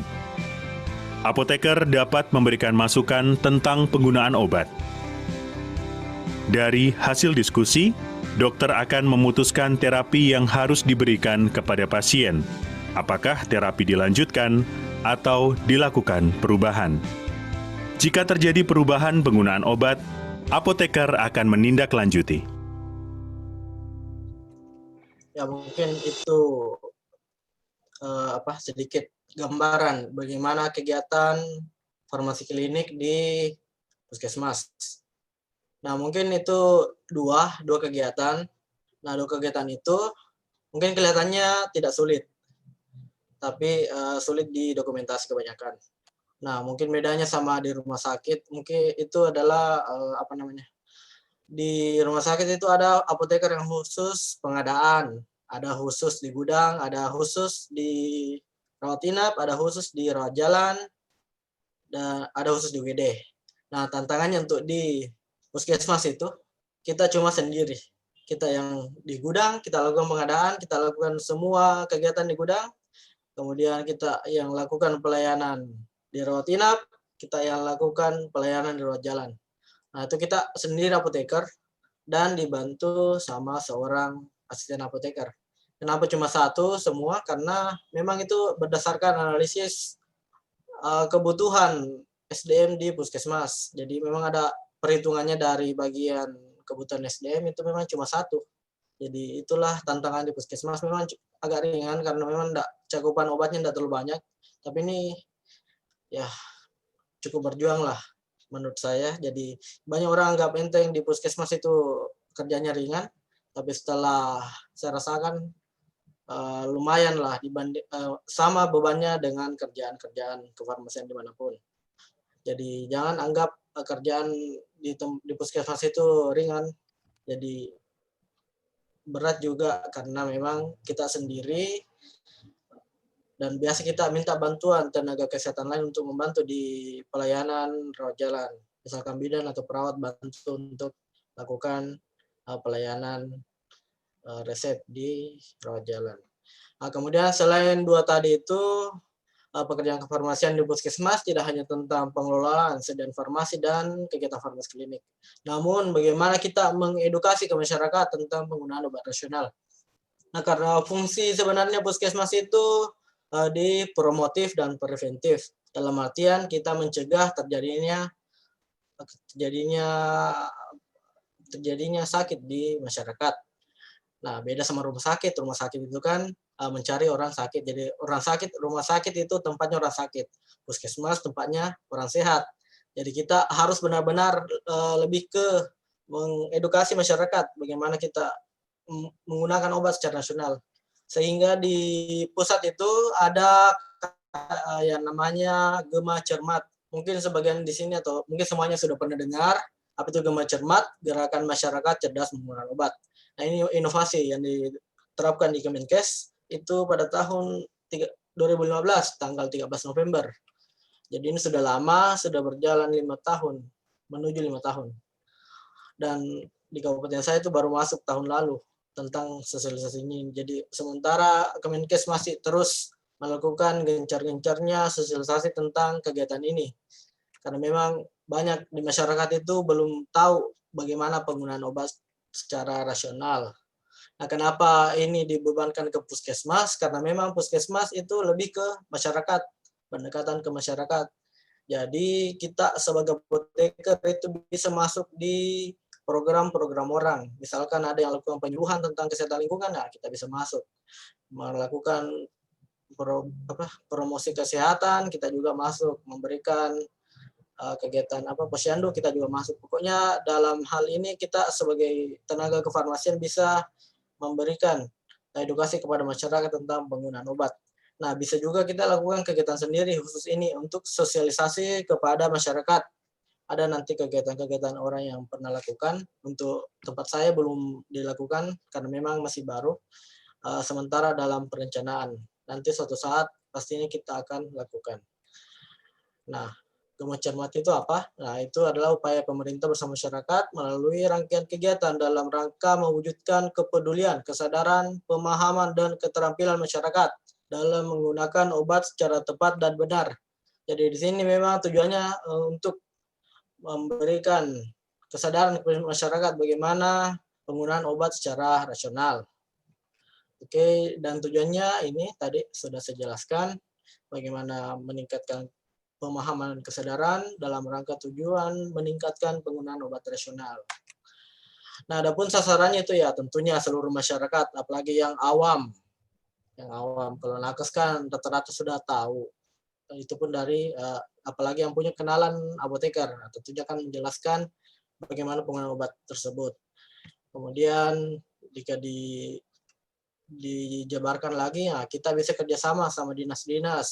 Apoteker dapat memberikan masukan tentang penggunaan obat. Dari hasil diskusi, dokter akan memutuskan terapi yang harus diberikan kepada pasien. Apakah terapi dilanjutkan atau dilakukan perubahan. Jika terjadi perubahan penggunaan obat, apoteker akan menindaklanjuti. Ya mungkin itu sedikit gambaran bagaimana kegiatan farmasi klinik di puskesmas. Nah mungkin itu dua kegiatan. Nah dua kegiatan itu mungkin kelihatannya tidak sulit, tapi sulit didokumentasi kebanyakan. Nah mungkin bedanya sama di rumah sakit, mungkin itu adalah di rumah sakit itu ada apoteker yang khusus pengadaan, ada khusus di gudang, ada khusus di rawat inap, ada khusus di rawat jalan, dan ada khusus di UGD. Nah, tantangannya untuk di puskesmas itu, kita cuma sendiri. Kita yang di gudang, kita lakukan pengadaan, kita lakukan semua kegiatan di gudang, kemudian kita yang lakukan pelayanan di rawat inap, kita yang lakukan pelayanan di rawat jalan. Nah, itu kita sendiri apoteker dan dibantu sama seorang asisten apoteker. Kenapa cuma satu semua? Karena memang itu berdasarkan analisis kebutuhan SDM di puskesmas. Jadi memang ada perhitungannya dari bagian kebutuhan SDM itu memang cuma satu. Jadi itulah tantangan di puskesmas, memang agak ringan karena memang cakupan obatnya tidak terlalu banyak. Tapi ini ya cukup berjuang lah menurut saya. Jadi banyak orang anggap enteng di puskesmas itu kerjanya ringan, tapi setelah saya rasakan lumayan lah dibanding sama bebannya dengan kerjaan-kerjaan kefarmasian dimanapun. Jadi jangan anggap kerjaan di puskesmas itu ringan. Jadi berat juga karena memang kita sendiri dan biasa kita minta bantuan tenaga kesehatan lain untuk membantu di pelayanan rawat jalan. Misalkan bidan atau perawat bantu untuk lakukan pelayanan resep di rawat jalan. Nah, kemudian selain dua tadi itu, pekerjaan kefarmasian di puskesmas tidak hanya tentang pengelolaan sediaan farmasi dan kegiatan farmasi klinik. Namun bagaimana kita mengedukasi ke masyarakat tentang penggunaan obat rasional. Nah, karena fungsi sebenarnya puskesmas itu di promotif dan preventif. Dalam artian kita mencegah terjadinya sakit di masyarakat. Nah, beda sama rumah sakit. Rumah sakit itu kan mencari orang sakit. Jadi rumah sakit itu tempatnya orang sakit. Puskesmas tempatnya orang sehat. Jadi kita harus benar-benar lebih ke mengedukasi masyarakat bagaimana kita menggunakan obat secara nasional. Sehingga di pusat itu ada yang namanya Gema Cermat. Mungkin sebagian di sini atau mungkin semuanya sudah pernah dengar apa itu Gema Cermat, Gerakan Masyarakat Cerdas Menggunakan Obat. Nah, ini inovasi yang diterapkan di Kemenkes itu pada tahun 2015, tanggal 13 November. Jadi ini sudah lama, sudah berjalan 5 tahun, menuju 5 tahun. Dan di kabupaten saya itu baru masuk tahun lalu tentang sosialisasi ini. Jadi sementara Kemenkes masih terus melakukan gencar-gencarnya sosialisasi tentang kegiatan ini. Karena memang banyak di masyarakat itu belum tahu bagaimana penggunaan obat secara rasional. Nah, kenapa ini dibebankan ke puskesmas? Karena memang puskesmas itu lebih ke masyarakat, pendekatan ke masyarakat. Jadi kita sebagai apoteker itu bisa masuk di program-program orang. Misalkan ada yang lakukan penyuluhan tentang kesehatan lingkungan, nah kita bisa masuk. Melakukan promosi kesehatan, kita juga masuk. Memberikan kegiatan posyandu kita juga masuk. Pokoknya dalam hal ini kita sebagai tenaga kefarmasian bisa memberikan edukasi kepada masyarakat tentang penggunaan obat. Nah, bisa juga kita lakukan kegiatan sendiri khusus ini untuk sosialisasi kepada masyarakat. Ada nanti kegiatan-kegiatan orang yang pernah lakukan. Untuk tempat saya belum dilakukan karena memang masih baru. Sementara dalam perencanaan. Nanti suatu saat pastinya kita akan lakukan. Nah, Gema Cermat itu apa? Nah, itu adalah upaya pemerintah bersama masyarakat melalui rangkaian kegiatan dalam rangka mewujudkan kepedulian, kesadaran, pemahaman, dan keterampilan masyarakat dalam menggunakan obat secara tepat dan benar. Jadi di sini memang tujuannya untuk memberikan kesadaran kepada masyarakat bagaimana penggunaan obat secara rasional. Oke, dan tujuannya ini tadi sudah saya jelaskan bagaimana meningkatkan pemahaman dan kesadaran dalam rangka tujuan meningkatkan penggunaan obat rasional. Nah, adapun sasarannya itu ya tentunya seluruh masyarakat, apalagi yang awam. Yang awam, kalau nakes kan rata-rata sudah tahu. Itu pun dari apalagi yang punya kenalan apoteker, tentunya akan menjelaskan bagaimana penggunaan obat tersebut. Kemudian jika dijabarkan lagi, ya kita bisa kerjasama sama dinas-dinas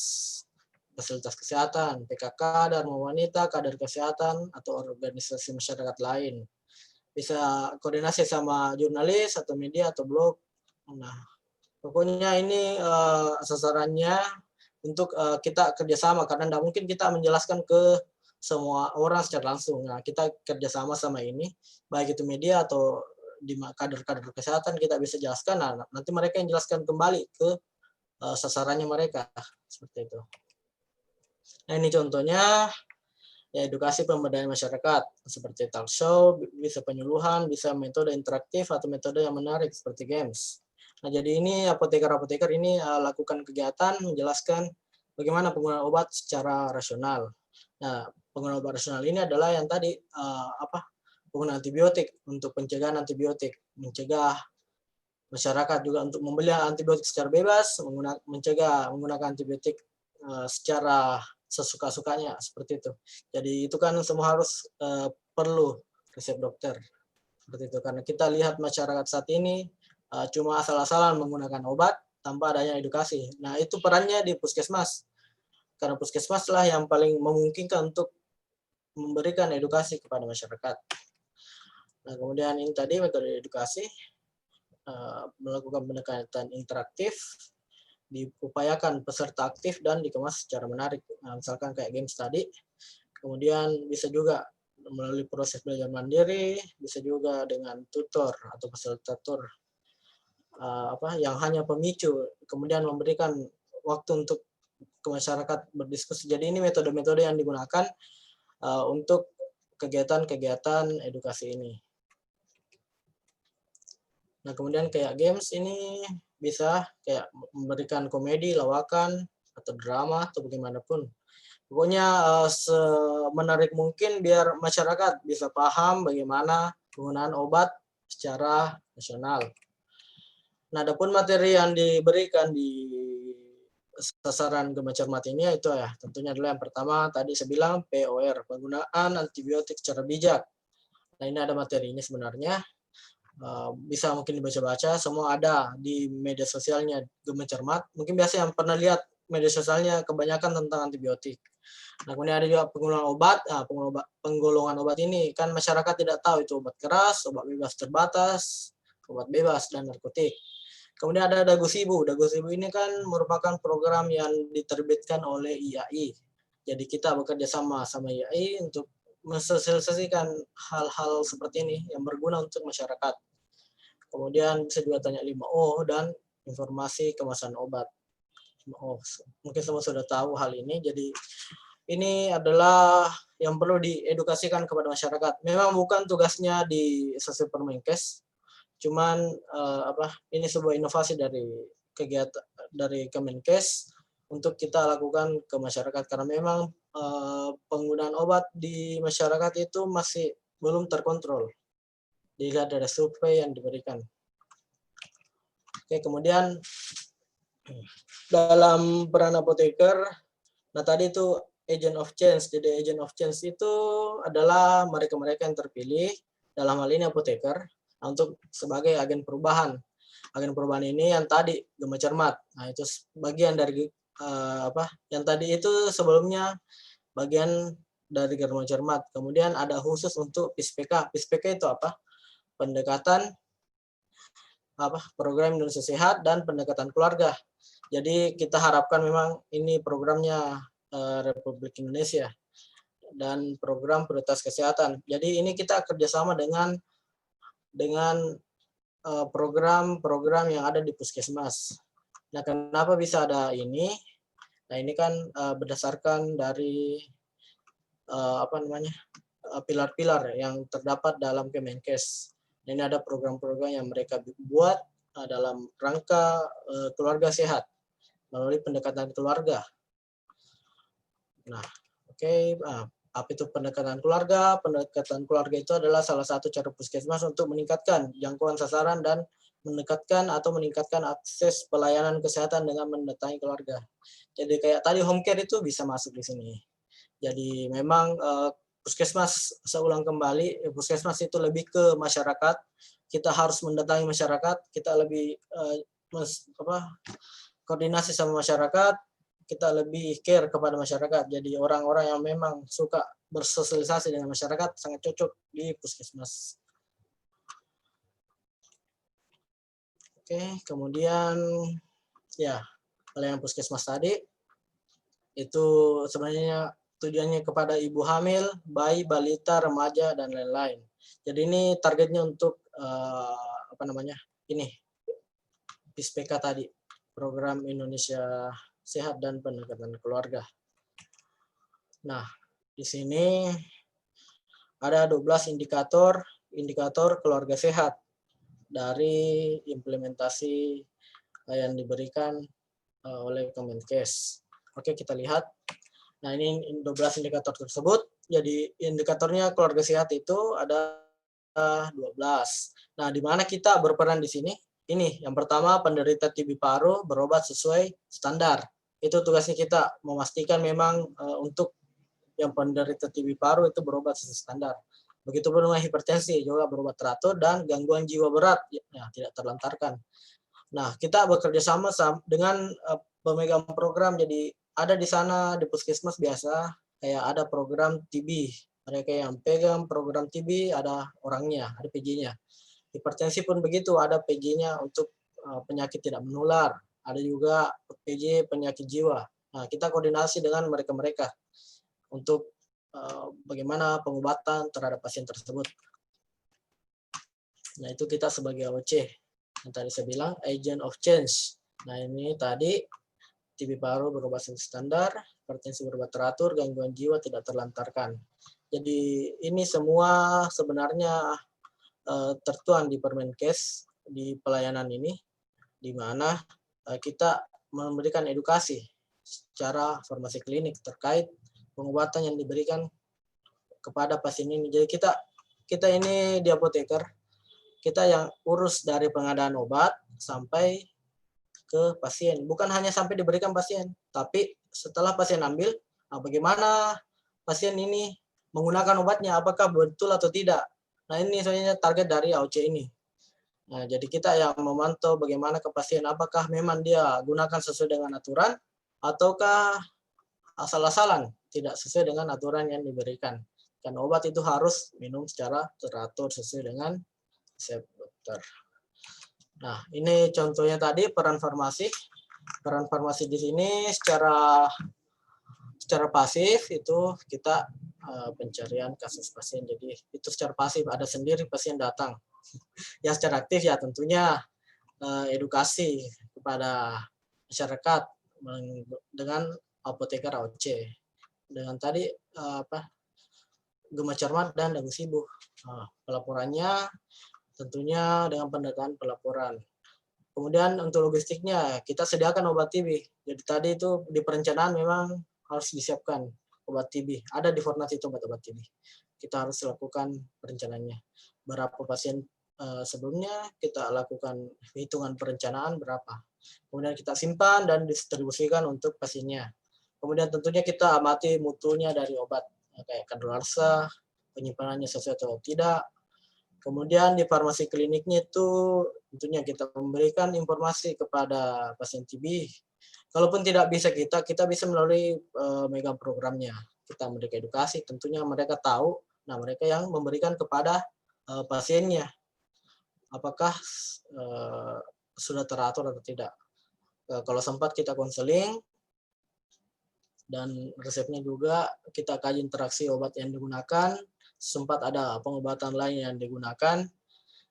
fasilitas kesehatan, PKK, Dharma Wanita, kader kesehatan, atau organisasi masyarakat lain. Bisa koordinasi sama jurnalis, atau media, atau blog. Nah, pokoknya ini sasarannya untuk kita kerjasama, karena tidak mungkin kita menjelaskan ke semua orang secara langsung. Nah, kita kerjasama sama ini, baik itu media atau di kader-kader kesehatan, kita bisa jelaskan. Nah, nanti mereka yang jelaskan kembali ke sasarannya mereka. Seperti itu. Nah, ini contohnya ya edukasi pemberdayaan masyarakat seperti talk show, bisa penyuluhan, bisa metode interaktif atau metode yang menarik seperti games. Nah, jadi ini apoteker-apoteker ini lakukan kegiatan menjelaskan bagaimana penggunaan obat secara rasional. Nah, penggunaan obat rasional ini adalah yang tadi penggunaan antibiotik untuk pencegahan antibiotik, mencegah masyarakat juga untuk membeli antibiotik secara bebas, mencegah menggunakan antibiotik secara sesuka-sukanya seperti itu. Jadi itu kan semua harus perlu resep dokter seperti itu, karena kita lihat masyarakat saat ini cuma asal-asalan menggunakan obat tanpa adanya edukasi. Nah, itu perannya di puskesmas. Karena puskesmas lah yang paling memungkinkan untuk memberikan edukasi kepada masyarakat. Nah, kemudian ini tadi metode edukasi, melakukan pendekatan interaktif, diupayakan peserta aktif dan dikemas secara menarik. Nah, misalkan kayak games tadi, kemudian bisa juga melalui proses belajar mandiri, bisa juga dengan tutor atau fasilitator yang hanya pemicu, kemudian memberikan waktu untuk ke masyarakat berdiskusi. Jadi ini metode-metode yang digunakan untuk kegiatan-kegiatan edukasi ini. Nah, kemudian kayak games ini bisa kayak memberikan komedi, lawakan, atau drama, atau bagaimanapun. Pokoknya semenarik mungkin biar masyarakat bisa paham bagaimana penggunaan obat secara nasional. Nah, adapun materi yang diberikan di sasaran Gema Cermat ini itu ya, tentunya adalah yang pertama tadi saya bilang POR, penggunaan antibiotik secara bijak. Nah, ini ada materinya sebenarnya. Bisa mungkin dibaca-baca, semua ada di media sosialnya Gema Cermat. Mungkin biasa yang pernah lihat media sosialnya kebanyakan tentang antibiotik. Nah, kemudian ada juga penggunaan obat. Nah, penggolongan obat ini kan masyarakat tidak tahu itu obat keras, obat bebas terbatas, obat bebas, dan narkotik. Kemudian ada Dagusibu. Dagusibu ini kan merupakan program yang diterbitkan oleh IAI. Jadi kita bekerja sama IAI untuk mensosialisasikan hal-hal seperti ini yang berguna untuk masyarakat. Kemudian bisa juga tanya 5O dan informasi kemasan obat. Mungkin semua sudah tahu hal ini. Jadi ini adalah yang perlu diedukasikan kepada masyarakat. Memang bukan tugasnya di Sosial Permenkes, cuman ini sebuah inovasi dari kegiatan dari Kemenkes untuk kita lakukan ke masyarakat, karena memang penggunaan obat di masyarakat itu masih belum terkontrol dilihat dari survei yang diberikan. Oke, kemudian dalam peran apoteker, nah tadi itu agent of change. Jadi agent of change itu adalah mereka-mereka yang terpilih, dalam hal ini apoteker, untuk sebagai agen perubahan. Agen perubahan ini yang tadi Gema Cermat. Nah, itu bagian dari yang tadi itu sebelumnya bagian dari Gema Cermat. Kemudian ada khusus untuk PISPK. PISPK itu apa? Pendekatan program Indonesia Sehat dan pendekatan keluarga. Jadi kita harapkan memang ini programnya Republik Indonesia dan program prioritas kesehatan. Jadi ini kita kerjasama dengan program-program yang ada di puskesmas. Nah, kenapa bisa ada ini? Nah, ini kan berdasarkan dari pilar-pilar yang terdapat dalam Kemenkes. Ini ada program-program yang mereka buat dalam rangka keluarga sehat melalui pendekatan keluarga. Nah, apa itu pendekatan keluarga? Pendekatan keluarga itu adalah salah satu cara puskesmas untuk meningkatkan jangkauan sasaran dan meningkatkan akses pelayanan kesehatan dengan mendatangi keluarga. Jadi kayak tadi home care itu bisa masuk di sini. Jadi memang puskesmas, saya ulang kembali, puskesmas itu lebih ke masyarakat. Kita harus mendatangi masyarakat, kita lebih koordinasi sama masyarakat, kita lebih care kepada masyarakat. Jadi orang-orang yang memang suka bersosialisasi dengan masyarakat sangat cocok di puskesmas. Oke, kemudian ya pelayanan puskesmas tadi itu sebenarnya tujuannya kepada ibu hamil, bayi, balita, remaja, dan lain-lain. Jadi ini targetnya untuk PISPK tadi, Program Indonesia Sehat dan Pendekatan Keluarga. Nah, di sini ada 12 indikator keluarga sehat dari implementasi yang diberikan oleh Kemenkes. Oke, kita lihat. Nah, ini 12 indikator tersebut. Jadi indikatornya keluarga sehat itu ada 12. Nah, di mana kita berperan di sini? Ini, yang pertama penderita TB paru berobat sesuai standar. Itu tugasnya kita, memastikan memang untuk yang penderita TB paru itu berobat sesuai standar. Begitupun dengan hipertensi, juga berobat teratur, dan gangguan jiwa berat, ya, tidak terlantarkan. Nah, kita bekerja sama dengan pemegang program. Jadi ada di sana di puskesmas biasa kayak ada program TB. Mereka yang pegang program TB ada orangnya, ada PJ-nya. Hipertensi pun begitu, ada PJ-nya untuk penyakit tidak menular. Ada juga PJ penyakit jiwa. Nah, kita koordinasi dengan mereka-mereka untuk bagaimana pengobatan terhadap pasien tersebut. Nah, itu kita sebagai AOC. Yang tadi saya bilang, agent of change. Nah, ini tadi TB paru berobat standar, hipertensi berobat teratur, gangguan jiwa tidak terlantarkan. Jadi ini semua sebenarnya tertuang di Permenkes di pelayanan ini, di mana kita memberikan edukasi secara farmasi klinik terkait pengobatan yang diberikan kepada pasien ini. Jadi kita ini di apoteker, kita yang urus dari pengadaan obat sampai ke pasien. Bukan hanya sampai diberikan pasien, tapi setelah pasien ambil, bagaimana pasien ini menggunakan obatnya, apakah betul atau tidak. Nah, ini sebenarnya target dari AOC ini. Nah, jadi kita yang memantau bagaimana ke pasien, apakah memang dia gunakan sesuai dengan aturan, ataukah asal-asalan, tidak sesuai dengan aturan yang diberikan. Karena obat itu harus minum secara teratur sesuai dengan resep dokter. Nah, ini contohnya tadi peran farmasi. Peran farmasi di sini secara pasif itu kita pencarian kasus pasien. Jadi itu secara pasif, ada sendiri pasien datang. Yang secara aktif ya tentunya edukasi kepada masyarakat dengan apoteker AOC. Dengan tadi gema cermat dan dagu sibuh. Pelaporannya tentunya dengan pendataan pelaporan. Kemudian untuk logistiknya, kita sediakan obat TB. Jadi tadi itu di perencanaan memang harus disiapkan obat TB. Ada di Fornas itu obat TB. Kita harus lakukan perencanaannya. Berapa pasien sebelumnya, kita lakukan hitungan perencanaan berapa. Kemudian kita simpan dan distribusikan untuk pasiennya. Kemudian tentunya kita amati mutunya dari obat, kayak kadaluarsa, penyimpanannya sesuai atau tidak. Kemudian di farmasi kliniknya itu tentunya kita memberikan informasi kepada pasien TB. Kalaupun tidak bisa kita bisa melalui mega programnya. Kita memberikan edukasi, tentunya mereka tahu, nah mereka yang memberikan kepada pasiennya. Apakah sudah teratur atau tidak. Kalau sempat kita konseling, dan resepnya juga kita kaji interaksi obat yang digunakan, sempat ada pengobatan lain yang digunakan,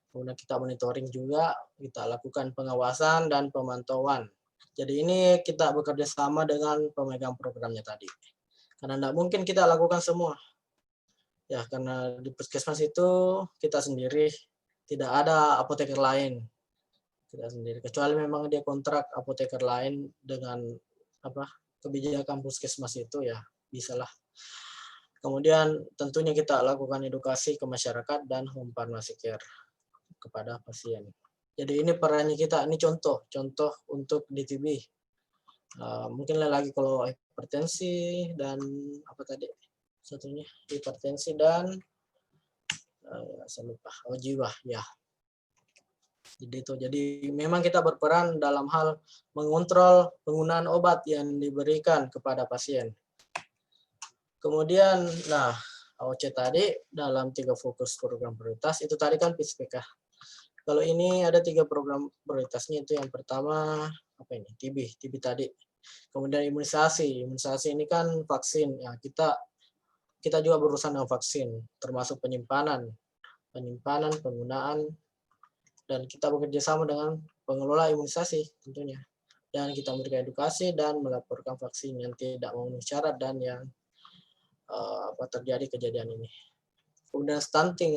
kemudian kita monitoring juga, kita lakukan pengawasan dan pemantauan. Jadi ini kita bekerja sama dengan pemegang programnya tadi. Karena tidak mungkin kita lakukan semua. Ya, karena di puskesmas itu kita sendiri, tidak ada apoteker lain. Kita sendiri, kecuali memang dia kontrak apoteker lain dengan kebijakan puskesmas itu, ya bisalah. Kemudian tentunya kita lakukan edukasi ke masyarakat dan home pharmacy care kepada pasien. Jadi ini perannya kita, ini contoh untuk di TB. Mungkin lagi kalau hipertensi dan apa tadi satunya, hipertensi dan saya lupa, jiwa ya. Jadi memang kita berperan dalam hal mengontrol penggunaan obat yang diberikan kepada pasien. Kemudian, AOC tadi dalam 3 fokus program prioritas, itu tadi kan PISPK. Kalau ini ada 3 program prioritasnya, itu yang pertama, TB tadi. Kemudian imunisasi ini kan vaksin, ya kita juga berurusan dengan vaksin, termasuk penyimpanan, penggunaan, dan kita bekerja sama dengan pengelola imunisasi tentunya. Dan kita memberikan edukasi dan melaporkan vaksin yang tidak memenuhi syarat dan yang terjadi kejadian ini. Kemudian stunting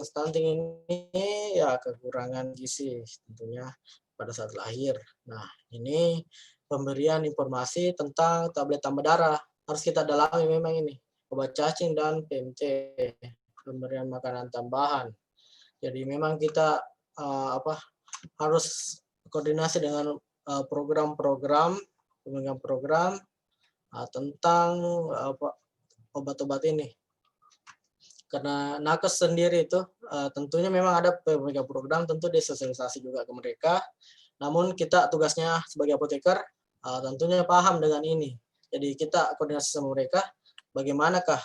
ini ya kekurangan gizi tentunya pada saat lahir. Nah, ini pemberian informasi tentang tablet tambah darah harus kita dalami memang ini. Obat cacing dan PMT, pemberian makanan tambahan. Jadi memang kita harus koordinasi dengan program-program tentang obat-obat ini. Karena nakes sendiri itu tentunya memang ada pemegang program, tentu disosialisasi juga ke mereka, Namun kita tugasnya sebagai apoteker tentunya paham dengan ini. Jadi kita koordinasi sama mereka, bagaimanakah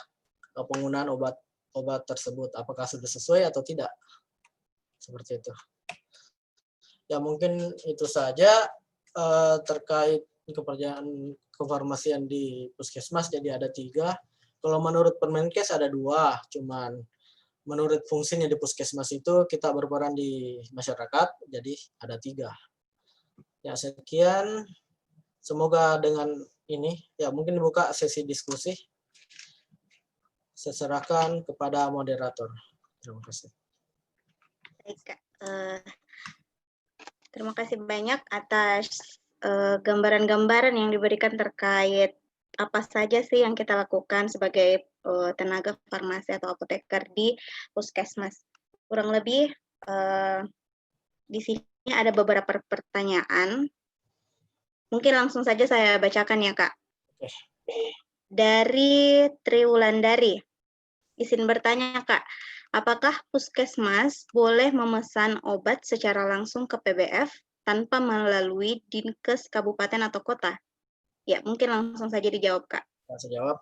penggunaan obat tersebut, apakah sudah sesuai atau tidak. Seperti itu. Ya mungkin itu saja terkait kefarmasian di puskesmas. Jadi ada 3. Kalau menurut Permenkes ada 2, cuman menurut fungsinya di puskesmas itu kita berperan di masyarakat, jadi ada 3. Ya sekian, semoga dengan ini ya mungkin dibuka sesi diskusi. Saya serahkan kepada moderator. Terima kasih. Baik, Kak. Terima kasih banyak atas gambaran-gambaran yang diberikan terkait apa saja sih yang kita lakukan sebagai tenaga farmasi atau apoteker di puskesmas. Kurang lebih di sini ada beberapa pertanyaan. Mungkin langsung saja saya bacakan ya, Kak. Dari Triwulandari, izin bertanya, Kak. Apakah puskesmas boleh memesan obat secara langsung ke PBF tanpa melalui Dinkes kabupaten atau kota? Ya, mungkin langsung saja dijawab, Kak. Saya jawab.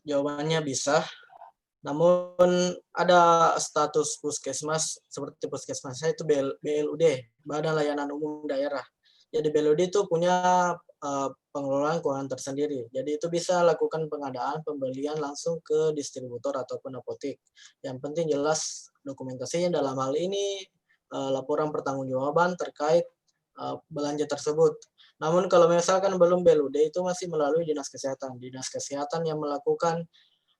Jawabannya bisa. Namun ada status puskesmas, seperti puskesmas saya itu BLUD, Badan Layanan Umum Daerah. Jadi BLUD itu punya pengelolaan keuangan tersendiri. Jadi itu bisa lakukan pengadaan, pembelian langsung ke distributor ataupun apotek. Yang penting jelas dokumentasinya dalam hal ini laporan pertanggungjawaban terkait belanja tersebut. Namun kalau misalkan belum BLUD itu masih melalui Dinas Kesehatan. Dinas Kesehatan yang melakukan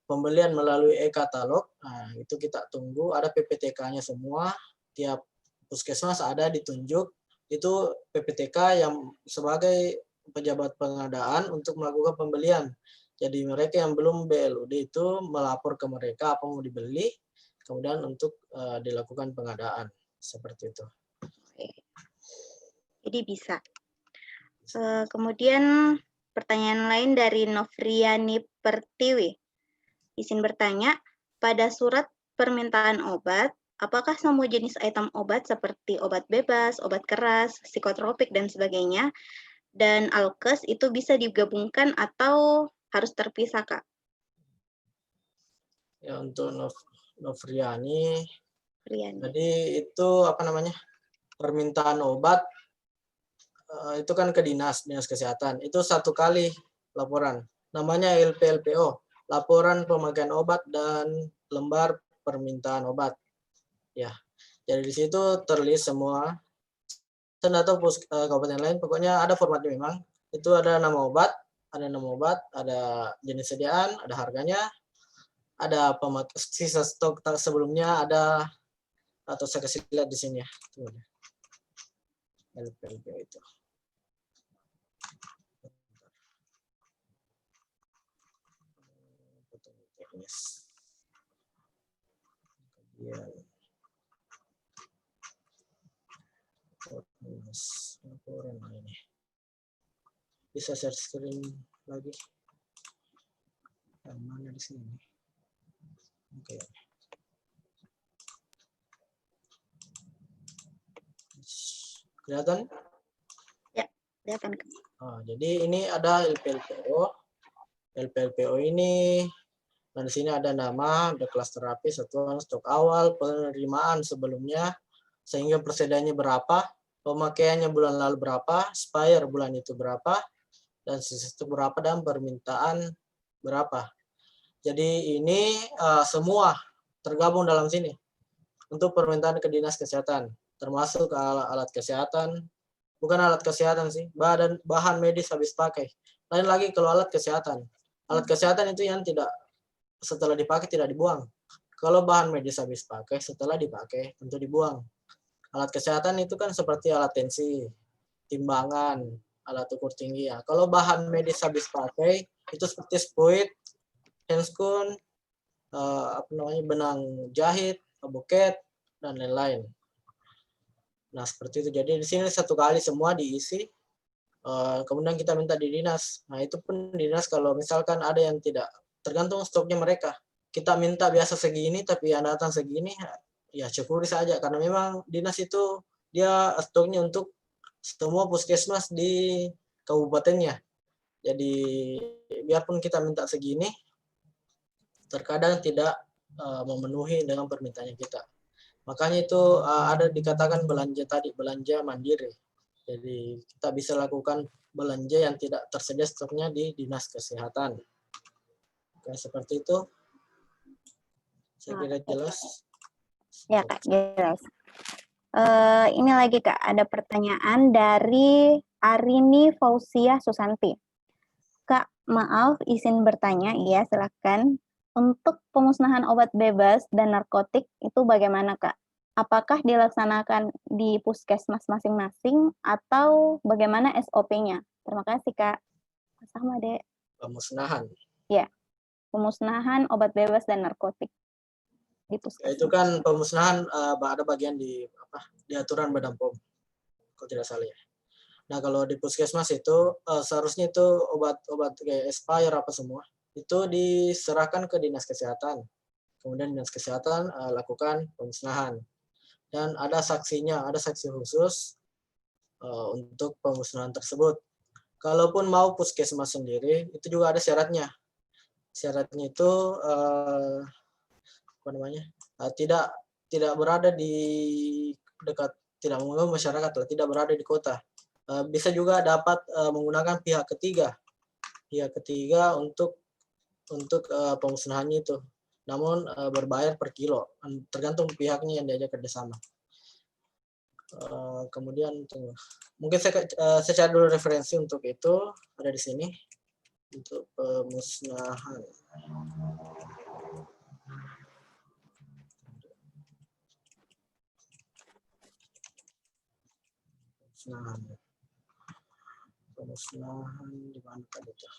pembelian melalui e-katalog, nah itu kita tunggu, ada PPTK-nya semua, tiap puskesmas ada ditunjuk, itu PPTK yang sebagai pejabat pengadaan untuk melakukan pembelian. Jadi mereka yang belum BLUD itu melapor ke mereka apa mau dibeli, kemudian untuk dilakukan pengadaan, seperti itu. Jadi bisa. Kemudian pertanyaan lain dari Novriani Pertiwi. Izin bertanya, pada surat permintaan obat, apakah semua jenis item obat seperti obat bebas, obat keras, psikotropik, dan sebagainya, dan alkes itu bisa digabungkan atau harus terpisah, Kak? Ya untuk Novriani, Riani. jadi itu apa namanya, permintaan obat itu kan ke dinas kesehatan, itu 1 kali laporan, namanya LPLPO, laporan pemakaian obat dan lembar permintaan obat. Ya, jadi di situ terlist semua. Atau kabupaten lain, pokoknya ada formatnya memang. Itu ada nama obat, ada jenis sediaan, ada harganya, ada sisa stok sebelumnya, ada, atau saya kasih lihat di sini ya. LPLPO itu. Teknis. Kemudian laporan ini. Bisa share screen lagi. Yang mana di sini? Oke. Kelihatan? Ya, kelihatan. Jadi ini ada LPLPO. LPLPO ini, nah di sini ada nama, ada kelas terapi, satuan stok awal, penerimaan sebelumnya, sehingga persediaannya berapa, pemakaiannya bulan lalu berapa, expire bulan itu berapa, dan sisa stok berapa, dan permintaan berapa. Jadi ini semua tergabung dalam sini untuk permintaan ke dinas kesehatan, termasuk alat kesehatan, bukan alat kesehatan sih, bahan medis habis pakai. Lain lagi kalau alat kesehatan itu yang tidak setelah dipakai tidak dibuang. Kalau bahan medis habis pakai setelah dipakai tentu dibuang. Alat kesehatan itu kan seperti alat tensi, timbangan, alat ukur tinggi ya. Kalau bahan medis habis pakai itu seperti spuit, handscoon, benang jahit, buket, dan lain-lain. Nah seperti itu. Jadi di sini 1 kali semua diisi. Kemudian kita minta di dinas. Nah itu pun dinas kalau misalkan ada yang tidak, tergantung stoknya mereka. Kita minta biasa segini, tapi yang datang segini, ya syukuri saja. Karena memang dinas itu dia stoknya untuk semua puskesmas di kabupatennya. Jadi biarpun kita minta segini, terkadang tidak memenuhi dengan permintaannya kita. Makanya itu ada dikatakan belanja tadi, belanja mandiri. Jadi kita bisa lakukan belanja yang tidak tersedia stoknya di Dinas Kesehatan. Oke, seperti itu. Saya kira jelas. Ya Kak, jelas. Ini lagi Kak, ada pertanyaan dari Arini Fausia Susanti. Kak, maaf izin bertanya, iya silakan. Untuk pemusnahan obat bebas dan narkotik itu bagaimana Kak? Apakah dilaksanakan di puskesmas masing-masing atau bagaimana SOP-nya? Terima kasih Kak. Sama Dek. Pemusnahan. Ya, pemusnahan obat bebas dan narkotik di puskesmas. Itu kan pemusnahan ada bagian di aturan Badan POM, kalau tidak salah ya. Nah kalau di puskesmas itu seharusnya itu obat-obat kayak expire apa semua itu diserahkan ke Dinas Kesehatan. Kemudian Dinas Kesehatan lakukan pemusnahan. Dan ada saksinya, ada saksi khusus untuk pemusnahan tersebut. Kalaupun mau puskesmas sendiri, itu juga ada syaratnya. Syaratnya itu tidak berada di dekat, tidak mengganggu masyarakat, tidak berada di kota. Bisa juga dapat menggunakan pihak ketiga untuk pemusnahannya itu. Namun berbayar per kilo, tergantung pihaknya yang diajak kerjasama. Kemudian mungkin saya cari dulu referensi untuk itu, ada di sini untuk pemusnahan. Pemusnahan di mana tadi itu?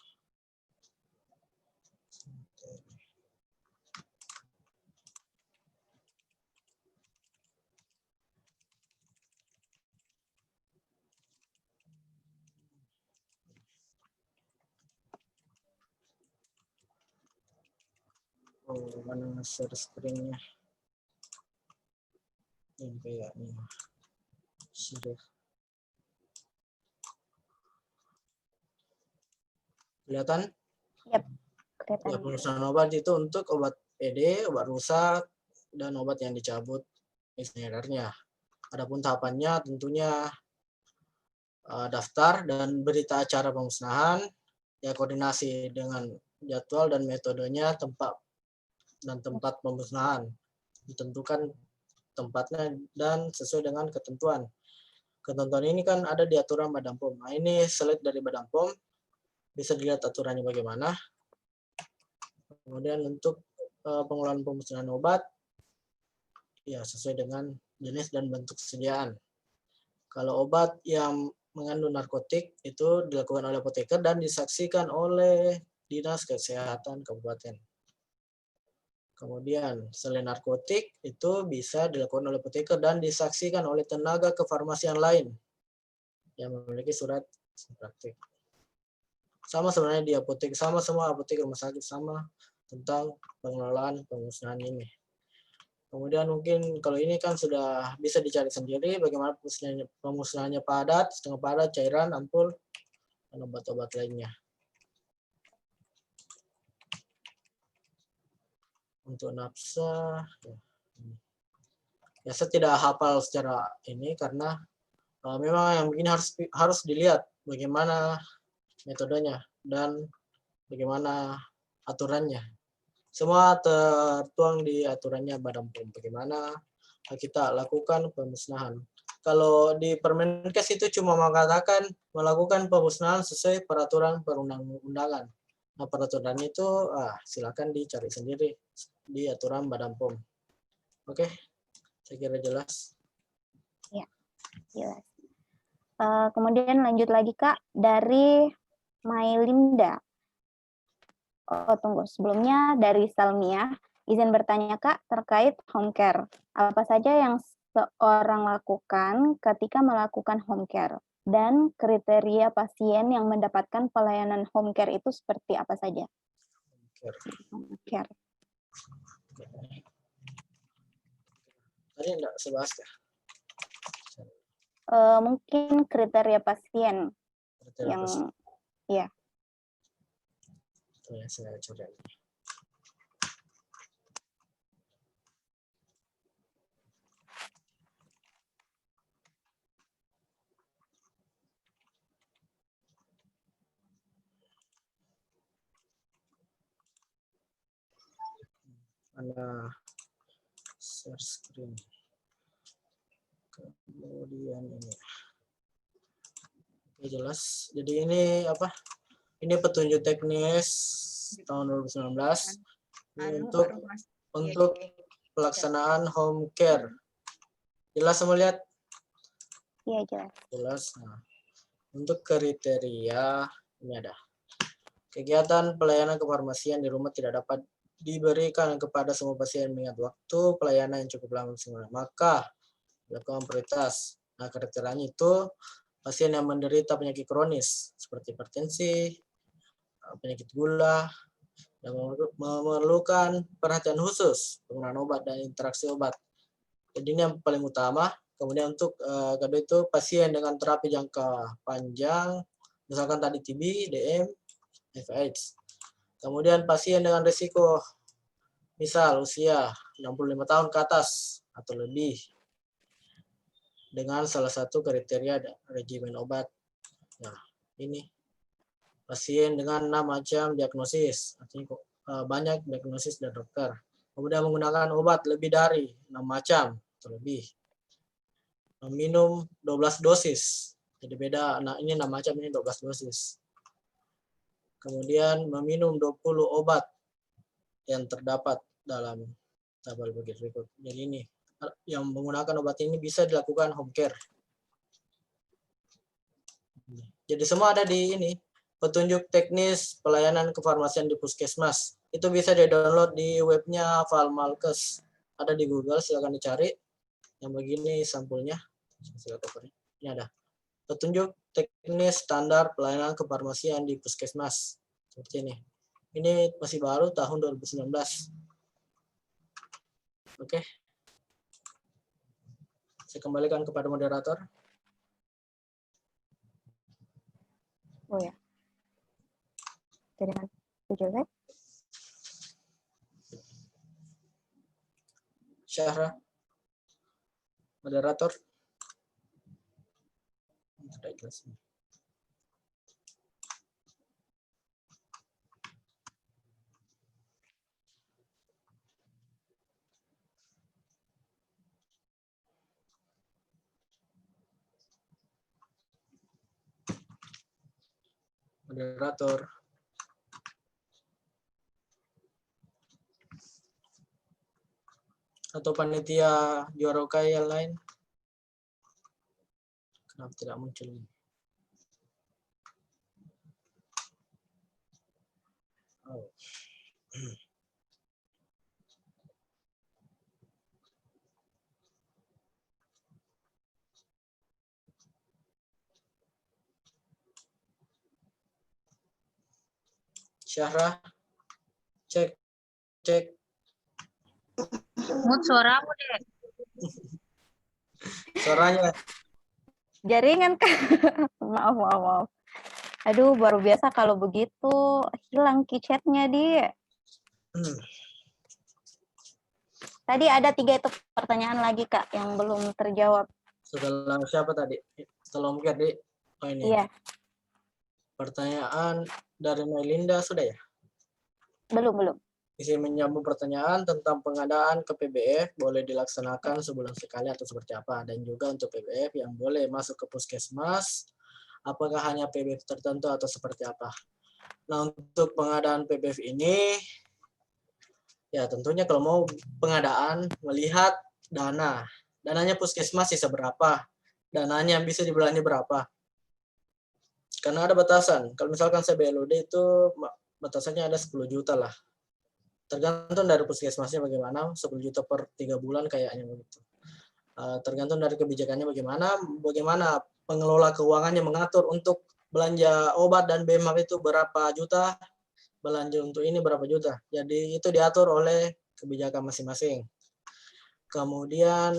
Oh, mana share screen-nya? Ini kayaknya. Sudah. Kelihatan? Yap, kelihatan. Ya, pemusnahan obat itu untuk obat ED, obat rusak, dan obat yang dicabut edarnya. Adapun tahapannya tentunya daftar dan berita acara pemusnahan, ya koordinasi dengan jadwal dan metodenya, tempat pemusnahan, ditentukan tempatnya dan sesuai dengan ketentuan. Ketentuan ini kan ada di aturan Badan POM. Nah, ini slide dari Badan POM, bisa dilihat aturannya bagaimana. Kemudian untuk pengelolaan pemusnahan obat, ya sesuai dengan jenis dan bentuk sediaan. Kalau obat yang mengandung narkotik itu dilakukan oleh apoteker dan disaksikan oleh Dinas Kesehatan Kabupaten. Kemudian selain narkotik itu bisa dilakukan oleh apoteker dan disaksikan oleh tenaga kefarmasian lain yang memiliki surat praktik. Sama sebenarnya di apotek, sama semua apotek rumah sakit sama tentang pengelolaan pemusnahan ini. Kemudian mungkin kalau ini kan sudah bisa dicari sendiri bagaimana pemusnahannya padat, setengah padat, cairan, ampul, dan obat-obat lainnya. Untuk nafsa, ya saya tidak hafal secara ini karena memang yang begini harus dilihat bagaimana metodenya dan bagaimana aturannya. Semua tertuang di aturannya Badan POM bagaimana kita lakukan pemusnahan. Kalau di Permenkes itu cuma mengatakan melakukan pemusnahan sesuai peraturan perundang-undangan. Nah, peraturan itu silakan dicari sendiri di aturan Badan POM. Oke, saya kira jelas. Ya, jelas. Kemudian lanjut lagi Kak dari Mailinda. Oh, tunggu. Sebelumnya dari Salmia, izin bertanya Kak terkait home care. Apa saja yang seorang lakukan ketika melakukan home care? Dan kriteria pasien yang mendapatkan pelayanan home care itu seperti apa saja? Home care. Tadi enggak sebahas ya? Mungkin kriteria pasien Kriteria yang pasien. ya. Ya, saya coba. Ada share screen. Kemudian ini. Oke, jelas. Jadi ini apa? Ini petunjuk teknis tahun 2019 untuk pelaksanaan home care. Jelas semua lihat? Iya, jelas. Jelas. Nah, untuk kriteria ini ada. Kegiatan pelayanan kefarmasian di rumah tidak dapat diberikan kepada semua pasien mengingat waktu pelayanan yang cukup lama maka dilakukan prioritas. Nah, kriterianya itu pasien yang menderita penyakit kronis seperti hipertensi, penyakit gula, yang memerlukan perhatian khusus, penggunaan obat dan interaksi obat. Jadi ini yang paling utama. Kemudian untuk kedua itu pasien dengan terapi jangka panjang, misalkan tadi TB, DM, HIV/AIDS. Kemudian pasien dengan risiko misal usia 65 tahun ke atas atau lebih dengan salah satu kriteria regimen obat. Nah, ini pasien dengan 6 macam diagnosis, artinya banyak diagnosis dari dokter. Kemudian menggunakan obat lebih dari 6 macam atau lebih. Minum 12 dosis. Jadi beda, nah ini 6 macam, ini 12 dosis. Kemudian meminum 20 obat yang terdapat dalam tabel berikut. Jadi ini yang menggunakan obat ini bisa dilakukan home care. Jadi semua ada di ini, petunjuk teknis pelayanan kefarmasian di puskesmas. Itu bisa di-download di webnya Falmalkes. Ada di Google, silakan dicari. Yang begini sampulnya. Ini ada. Petunjuk teknis standar pelayanan kefarmasian di puskesmas. Seperti ini. Ini masih baru tahun 2019. Oke. Saya kembalikan kepada moderator. Oh ya. Dari mana? Tujuh, Syahra. Moderator. Sudah jelas. Moderator. Atau panitia juara UKI yang lain. Kenapa tidak muncul? Oh. Syahra, cek. Mut suaramu deh. Suaranya. jaringan Kak. Maaf. Aduh, baru biasa kalau begitu hilang chatnya dia. Tadi ada 3 itu pertanyaan lagi Kak yang belum terjawab. Setelah siapa tadi? Setelah Om Gerdi. Oh ini. Iya. Pertanyaan dari Melinda sudah ya? Belum. Isi menyambung pertanyaan tentang pengadaan ke PBF boleh dilaksanakan sebulan sekali atau seperti apa, dan juga untuk PBF yang boleh masuk ke puskesmas, apakah hanya PBF tertentu atau seperti apa. Nah, untuk pengadaan PBF ini, ya tentunya kalau mau pengadaan melihat dananya puskesmas sisa berapa, dananya bisa dibelanja berapa. Karena ada batasan, kalau misalkan saya BLOD itu batasannya ada 10 juta lah. Tergantung dari puskesmasnya bagaimana, 10 juta per 3 bulan kayaknya begitu. Tergantung dari kebijakannya bagaimana pengelola keuangannya mengatur untuk belanja obat dan BMH itu berapa juta, belanja untuk ini berapa juta. Jadi itu diatur oleh kebijakan masing-masing. Kemudian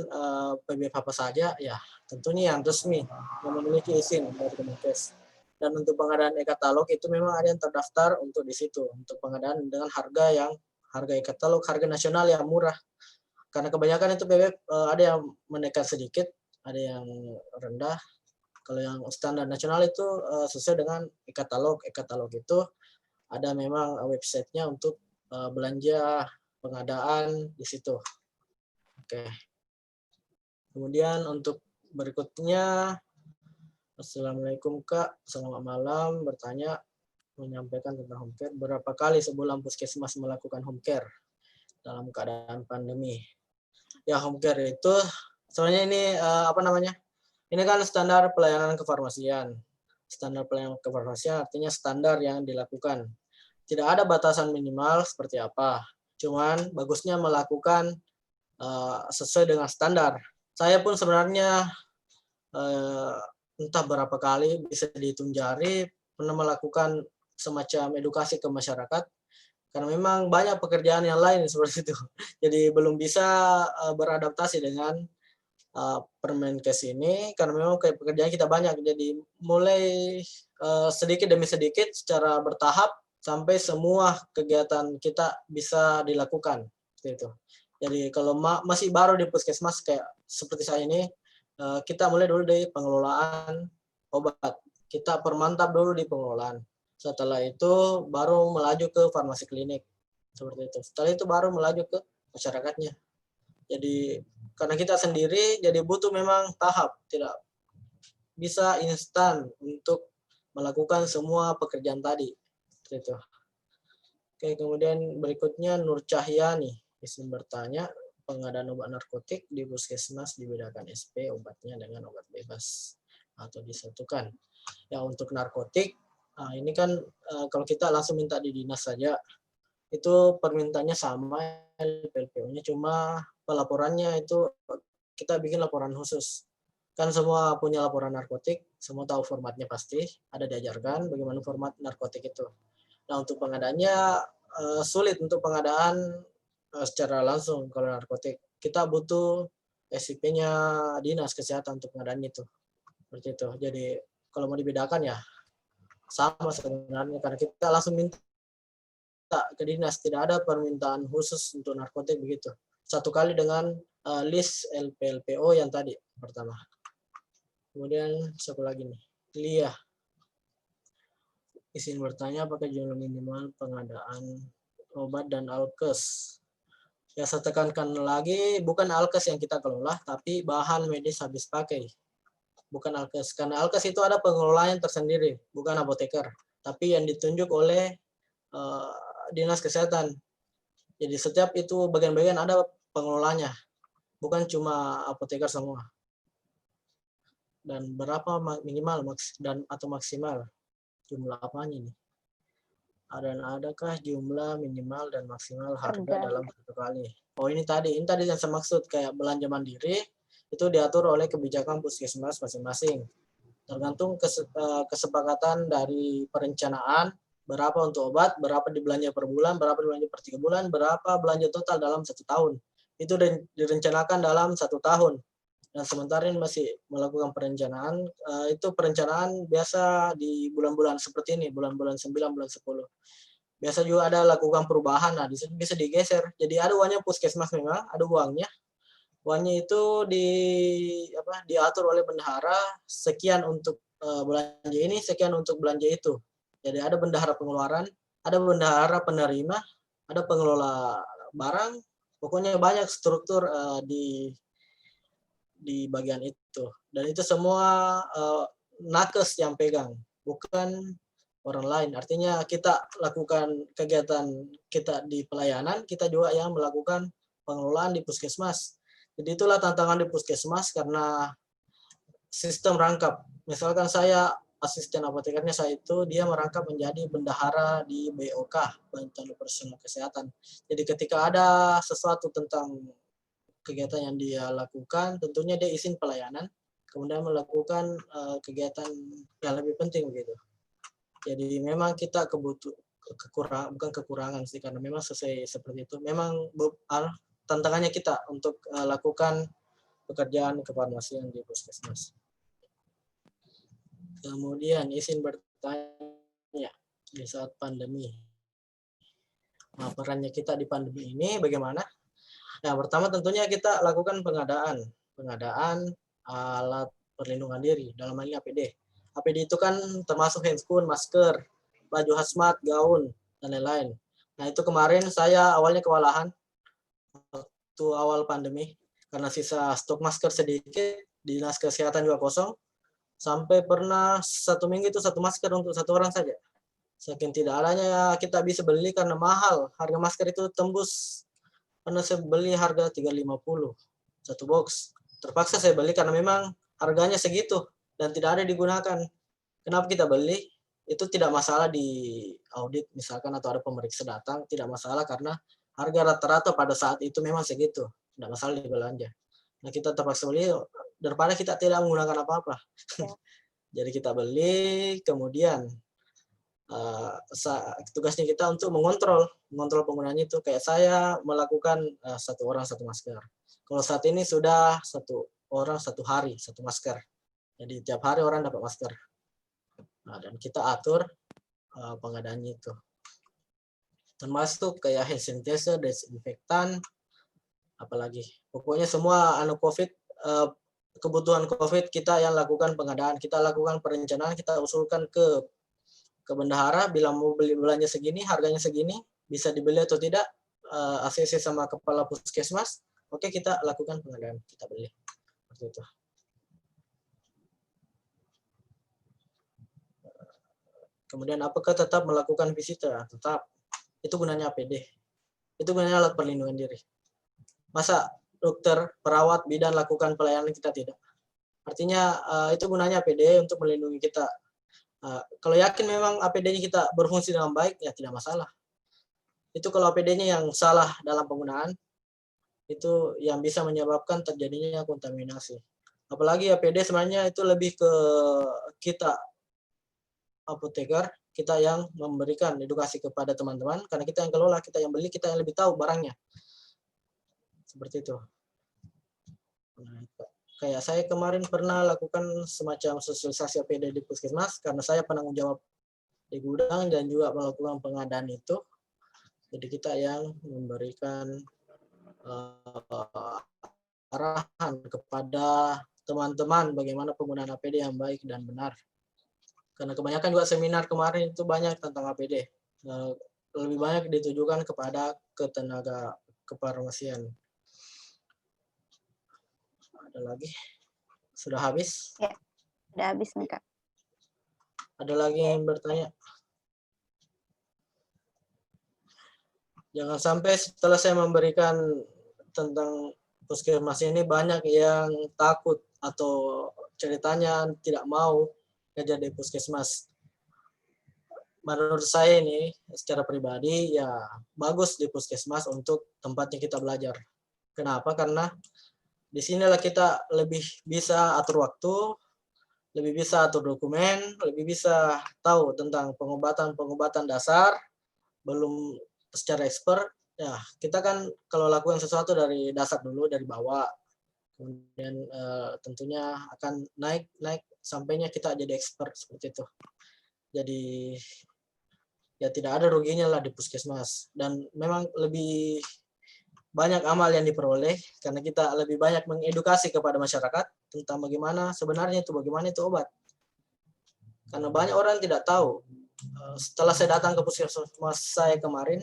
PBF apa saja? Ya, tentunya yang resmi, yang memiliki izin dari Kemenkes. Dan untuk pengadaan e-katalog itu memang ada yang terdaftar untuk di situ, untuk pengadaan dengan harga e-katalog, harga nasional yang murah. Karena kebanyakan itu PBF ada yang menekan sedikit, ada yang rendah. Kalau yang standar nasional itu sesuai dengan e-katalog. E-katalog itu ada memang websitenya untuk belanja pengadaan di situ. Oke. Kemudian untuk berikutnya, Assalamualaikum Kak, selamat malam. Bertanya, menyampaikan tentang home care. Berapa kali sebulan puskesmas melakukan home care dalam keadaan pandemi? Ya, home care itu sebenarnya ini Ini kan standar pelayanan kefarmasian. Standar pelayanan kefarmasian artinya standar yang dilakukan. Tidak ada batasan minimal seperti apa. Cuman bagusnya melakukan sesuai dengan standar. Saya pun sebenarnya entah berapa kali, bisa dihitung jari, pernah melakukan semacam edukasi ke masyarakat, karena memang banyak pekerjaan yang lain seperti itu. Jadi belum bisa beradaptasi dengan Permenkes ini, karena memang kayak pekerjaan kita banyak. Jadi mulai sedikit demi sedikit secara bertahap sampai semua kegiatan kita bisa dilakukan. Seperti itu. Jadi kalau masih baru di puskesmas kayak seperti saya ini, kita mulai dulu dari pengelolaan obat. Kita permantap dulu di pengelolaan. Setelah itu baru melaju ke farmasi klinik. Seperti itu. Setelah itu baru melaju ke masyarakatnya. Jadi karena kita sendiri, jadi butuh memang tahap. Tidak bisa instan untuk melakukan semua pekerjaan tadi. Seperti itu. Oke, kemudian berikutnya Nur Cahyani. Izin bertanya, pengadaan obat narkotik di puskesmas dibedakan SP obatnya dengan obat bebas atau disatukan. Ya, untuk narkotik, ini kan kalau kita langsung minta di dinas saja, itu permintaannya sama LPLPO-nya, cuma pelaporannya itu kita bikin laporan khusus. Kan semua punya laporan narkotik, semua tahu formatnya pasti, ada diajarkan bagaimana format narkotik itu. Nah, untuk pengadaannya sulit untuk pengadaan secara langsung kalau narkotik. Kita butuh SIP-nya dinas kesehatan untuk pengadaan itu. Seperti itu. Jadi kalau mau dibedakan ya sama sebenarnya, karena kita langsung minta ke dinas, tidak ada permintaan khusus untuk narkotik begitu. Satu kali dengan list LPLPO yang tadi pertama. Kemudian satu lagi nih, Lia. Izin bertanya, apakah jumlah minimal pengadaan obat dan alkes? Ya, saya tekankan lagi, bukan alkes yang kita kelola, tapi bahan medis habis pakai. Bukan alkes. Karena alkes itu ada pengelolaan tersendiri, bukan apoteker. Tapi yang ditunjuk oleh dinas kesehatan. Jadi setiap itu bagian-bagian ada pengelolanya. Bukan cuma apoteker semua. Dan berapa minimal atau maksimal? Jumlah apanya ini? Adakah jumlah minimal dan maksimal harga dalam satu kali? Oh, ini tadi yang saya maksud, kayak belanja mandiri itu diatur oleh kebijakan puskesmas masing-masing. Tergantung kesepakatan dari perencanaan, berapa untuk obat, berapa dibelanja per bulan, berapa dibelanja per 3 bulan, berapa belanja total dalam 1 tahun. Itu direncanakan dalam 1 tahun. Dan sementara ini masih melakukan perencanaan, itu perencanaan biasa di bulan-bulan seperti ini, bulan-bulan 9, bulan 10. Biasa juga ada lakukan perubahan, nah di sini bisa digeser. Jadi ada uangnya puskesmas memang, ada uangnya. Uangnya itu diatur oleh bendahara, sekian untuk belanja ini, sekian untuk belanja itu. Jadi ada bendahara pengeluaran, ada bendahara penerima, ada pengelola barang, pokoknya banyak struktur di bagian itu. Dan itu semua nakes yang pegang, bukan orang lain. Artinya kita lakukan kegiatan kita di pelayanan, kita juga yang melakukan pengelolaan di puskesmas. Jadi itulah tantangan di puskesmas karena sistem rangkap. Misalkan saya asisten apotekernya, saya itu dia merangkap menjadi bendahara di BOK, Bantuan Operasional Kesehatan. Jadi ketika ada sesuatu tentang kegiatan yang dia lakukan, tentunya dia izin pelayanan, kemudian melakukan kegiatan yang lebih penting begitu. Jadi memang kita bukan kekurangan sih, karena memang sesuai seperti itu. Memang tantangannya kita untuk lakukan pekerjaan kefarmasian di puskesmas. Kemudian izin bertanya di saat pandemi. Nah, perannya kita di pandemi ini bagaimana? Yang pertama tentunya kita lakukan pengadaan alat perlindungan diri, dalam hal ini APD. APD itu kan termasuk handscoon, masker, baju hazmat, gaun, dan lain-lain. Nah, itu kemarin saya awalnya kewalahan waktu awal pandemi karena sisa stok masker sedikit, dinas kesehatan juga kosong, sampai pernah 1 minggu itu 1 masker untuk 1 orang saja. Saking tidak adanya kita bisa beli karena mahal. Harga masker itu tembus. Pernah saya beli harga 350 1 box. Terpaksa saya beli karena memang harganya segitu dan tidak ada digunakan. Kenapa kita beli? Itu tidak masalah di audit misalkan atau ada pemeriksa datang, tidak masalah karena harga rata-rata pada saat itu memang segitu. Tidak masalah di belanja. Nah, kita terpaksa beli daripada kita tidak menggunakan apa-apa. Jadi kita beli, kemudian tugasnya kita untuk mengontrol penggunaannya itu. Kayak saya melakukan 1 orang 1 masker. Kalau saat ini sudah 1 orang 1 hari 1 masker. Jadi tiap hari orang dapat masker. Nah, dan kita atur pengadaannya itu. Termasuk kayak hand sanitizer, desinfektan, apalagi. Pokoknya semua COVID, kebutuhan COVID kita yang lakukan pengadaan. Kita lakukan perencanaan, kita usulkan ke bendahara, bila mau beli belanja segini, harganya segini, bisa dibeli atau tidak, ACC sama kepala puskesmas, oke kita lakukan pengadaan, kita beli. Seperti itu. Kemudian apakah tetap melakukan visita? Tetap. Itu gunanya APD. Itu gunanya alat perlindungan diri. Masa dokter, perawat, bidan lakukan pelayanan kita tidak? Artinya itu gunanya APD untuk melindungi kita. Kalau yakin memang APD-nya kita berfungsi dengan baik, ya tidak masalah. Itu kalau APD-nya yang salah dalam penggunaan, itu yang bisa menyebabkan terjadinya kontaminasi. Apalagi APD sebenarnya itu lebih ke kita apoteker, kita yang memberikan edukasi kepada teman-teman, karena kita yang kelola, kita yang beli, kita yang lebih tahu barangnya. Seperti itu. Nah, kayak saya kemarin pernah lakukan semacam sosialisasi APD di puskesmas karena saya penanggung jawab di gudang dan juga melakukan pengadaan itu. Jadi kita yang memberikan arahan kepada teman-teman bagaimana penggunaan APD yang baik dan benar. Karena kebanyakan juga seminar kemarin itu banyak tentang APD. Lebih banyak ditujukan kepada tenaga kefarmasian. Ada lagi? Sudah habis? Ya, sudah habis nih Kak. Ada lagi yang bertanya? Jangan sampai setelah saya memberikan tentang puskesmas ini banyak yang takut atau ceritanya tidak mau kerja di puskesmas. Menurut saya ini secara pribadi ya bagus di puskesmas untuk tempatnya kita belajar. Kenapa? Karena di sinilah kita lebih bisa atur waktu, lebih bisa atur dokumen, lebih bisa tahu tentang pengobatan dasar, belum secara expert. Ya, kita kan kalau lakukan sesuatu dari dasar dulu, dari bawah, kemudian tentunya akan naik sampainya kita jadi expert seperti itu. Jadi ya tidak ada ruginya lah di puskesmas, dan memang lebih banyak amal yang diperoleh karena kita lebih banyak mengedukasi kepada masyarakat tentang bagaimana sebenarnya itu, bagaimana itu obat. Karena banyak orang tidak tahu. Setelah saya datang ke puskesmas saya kemarin,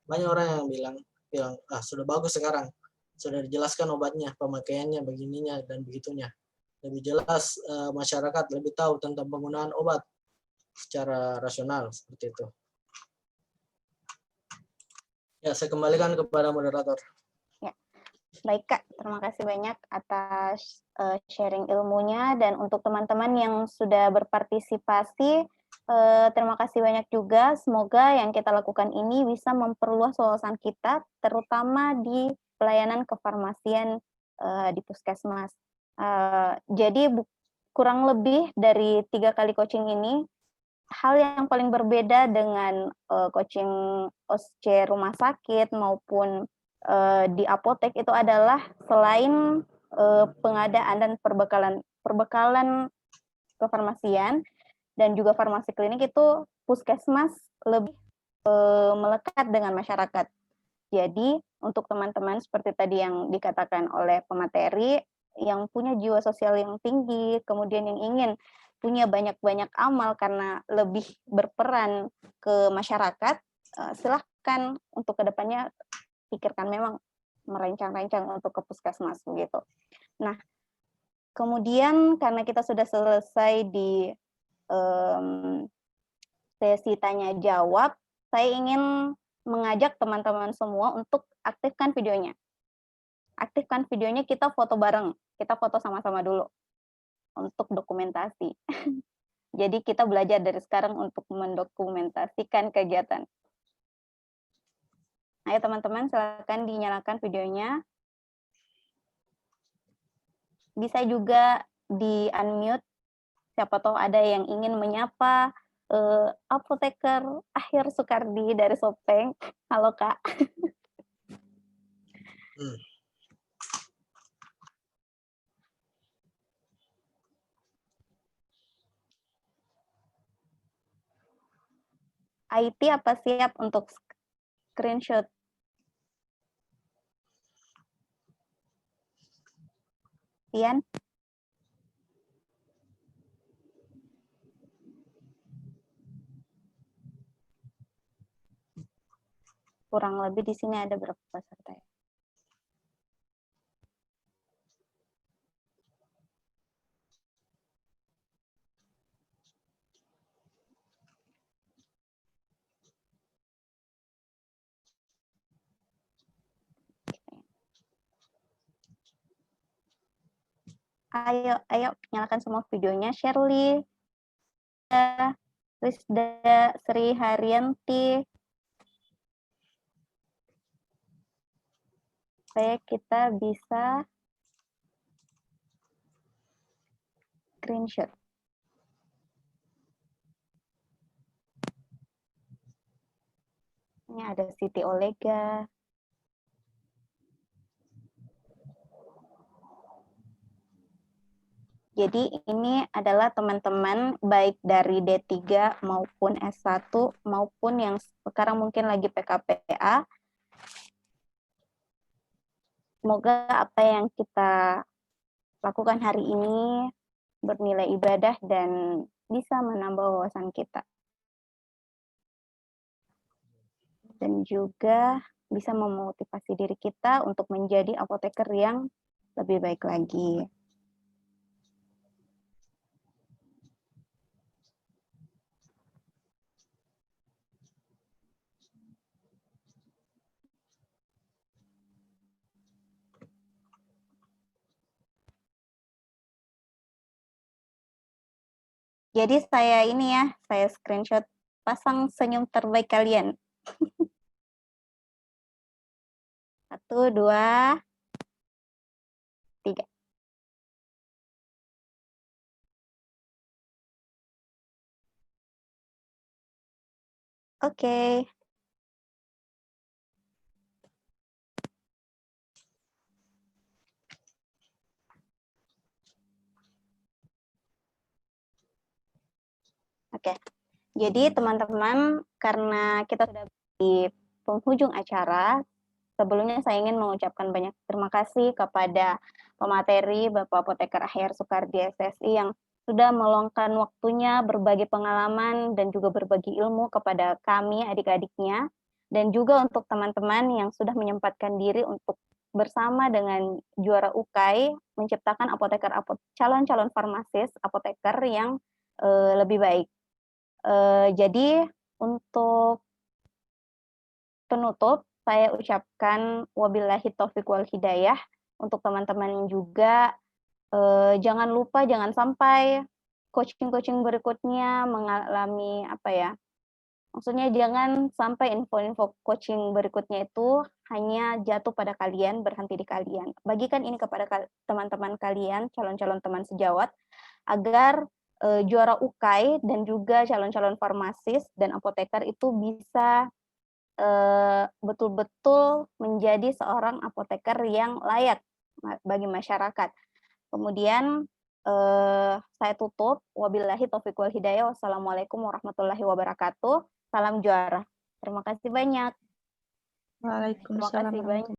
banyak orang yang bilang sudah bagus sekarang, sudah dijelaskan obatnya, pemakaiannya, begininya dan begitunya. Lebih jelas, masyarakat lebih tahu tentang penggunaan obat secara rasional seperti itu. Ya, saya kembalikan kepada moderator. Ya. Baik Kak, terima kasih banyak atas sharing ilmunya, dan untuk teman-teman yang sudah berpartisipasi, terima kasih banyak juga. Semoga yang kita lakukan ini bisa memperluas wawasan kita, terutama di pelayanan kefarmasian di puskesmas. Jadi kurang lebih dari 3 kali coaching ini, hal yang paling berbeda dengan coaching OSC rumah sakit maupun di apotek itu adalah selain pengadaan dan perbekalan kefarmasian dan juga farmasi klinik, itu puskesmas lebih melekat dengan masyarakat. Jadi untuk teman-teman seperti tadi yang dikatakan oleh pemateri, yang punya jiwa sosial yang tinggi, kemudian yang ingin punya banyak-banyak amal karena lebih berperan ke masyarakat, silahkan untuk kedepannya pikirkan memang merancang-rancang untuk ke puskesmas begitu. Nah, kemudian karena kita sudah selesai di sesi tanya jawab, saya ingin mengajak teman-teman semua untuk aktifkan videonya. Aktifkan videonya, kita foto bareng, kita foto sama-sama dulu untuk dokumentasi. Jadi kita belajar dari sekarang untuk mendokumentasikan kegiatan. Ayo teman-teman, silakan dinyalakan videonya. Bisa juga di-unmute, siapa tahu ada yang ingin menyapa apoteker Akhir Sukardi dari Sopeng. Halo Kak. IT apa siap untuk screenshot? Ian? Kurang lebih di sini ada berapa peserta ya? Ayo nyalakan semua videonya. Shirley, Rizda, Sri Haryanti, supaya kita bisa screenshot. Ini ada Siti Olega. Jadi ini adalah teman-teman baik dari D3 maupun S1 maupun yang sekarang mungkin lagi PKPA. Semoga apa yang kita lakukan hari ini bernilai ibadah dan bisa menambah wawasan kita. Dan juga bisa memotivasi diri kita untuk menjadi apoteker yang lebih baik lagi. Jadi saya ini ya, saya screenshot pasang senyum terbaik kalian. 1, 2, 3. Oke. Oke. Jadi teman-teman, karena kita sudah di penghujung acara, sebelumnya saya ingin mengucapkan banyak terima kasih kepada pemateri Bapak Apoteker Akhir Sukardi SSI yang sudah meluangkan waktunya berbagi pengalaman dan juga berbagi ilmu kepada kami adik-adiknya, dan juga untuk teman-teman yang sudah menyempatkan diri untuk bersama dengan juara UKAI menciptakan calon-calon farmasis apoteker yang lebih baik. Jadi untuk penutup, saya ucapkan wabillahi taufiq wal hidayah untuk teman-teman juga. Jangan lupa, jangan sampai coaching-coaching berikutnya mengalami maksudnya jangan sampai info-info coaching berikutnya itu hanya jatuh pada kalian, berhenti di kalian. Bagikan ini kepada teman-teman kalian, calon-calon teman sejawat, agar juara UKAI dan juga calon-calon farmasis dan apoteker itu bisa betul-betul menjadi seorang apoteker yang layak bagi masyarakat. Kemudian saya tutup. Wabillahi taufiq wal hidayah. Wassalamualaikum warahmatullahi wabarakatuh. Salam juara. Terima kasih banyak. Waalaikumsalam Terima kasih banyak.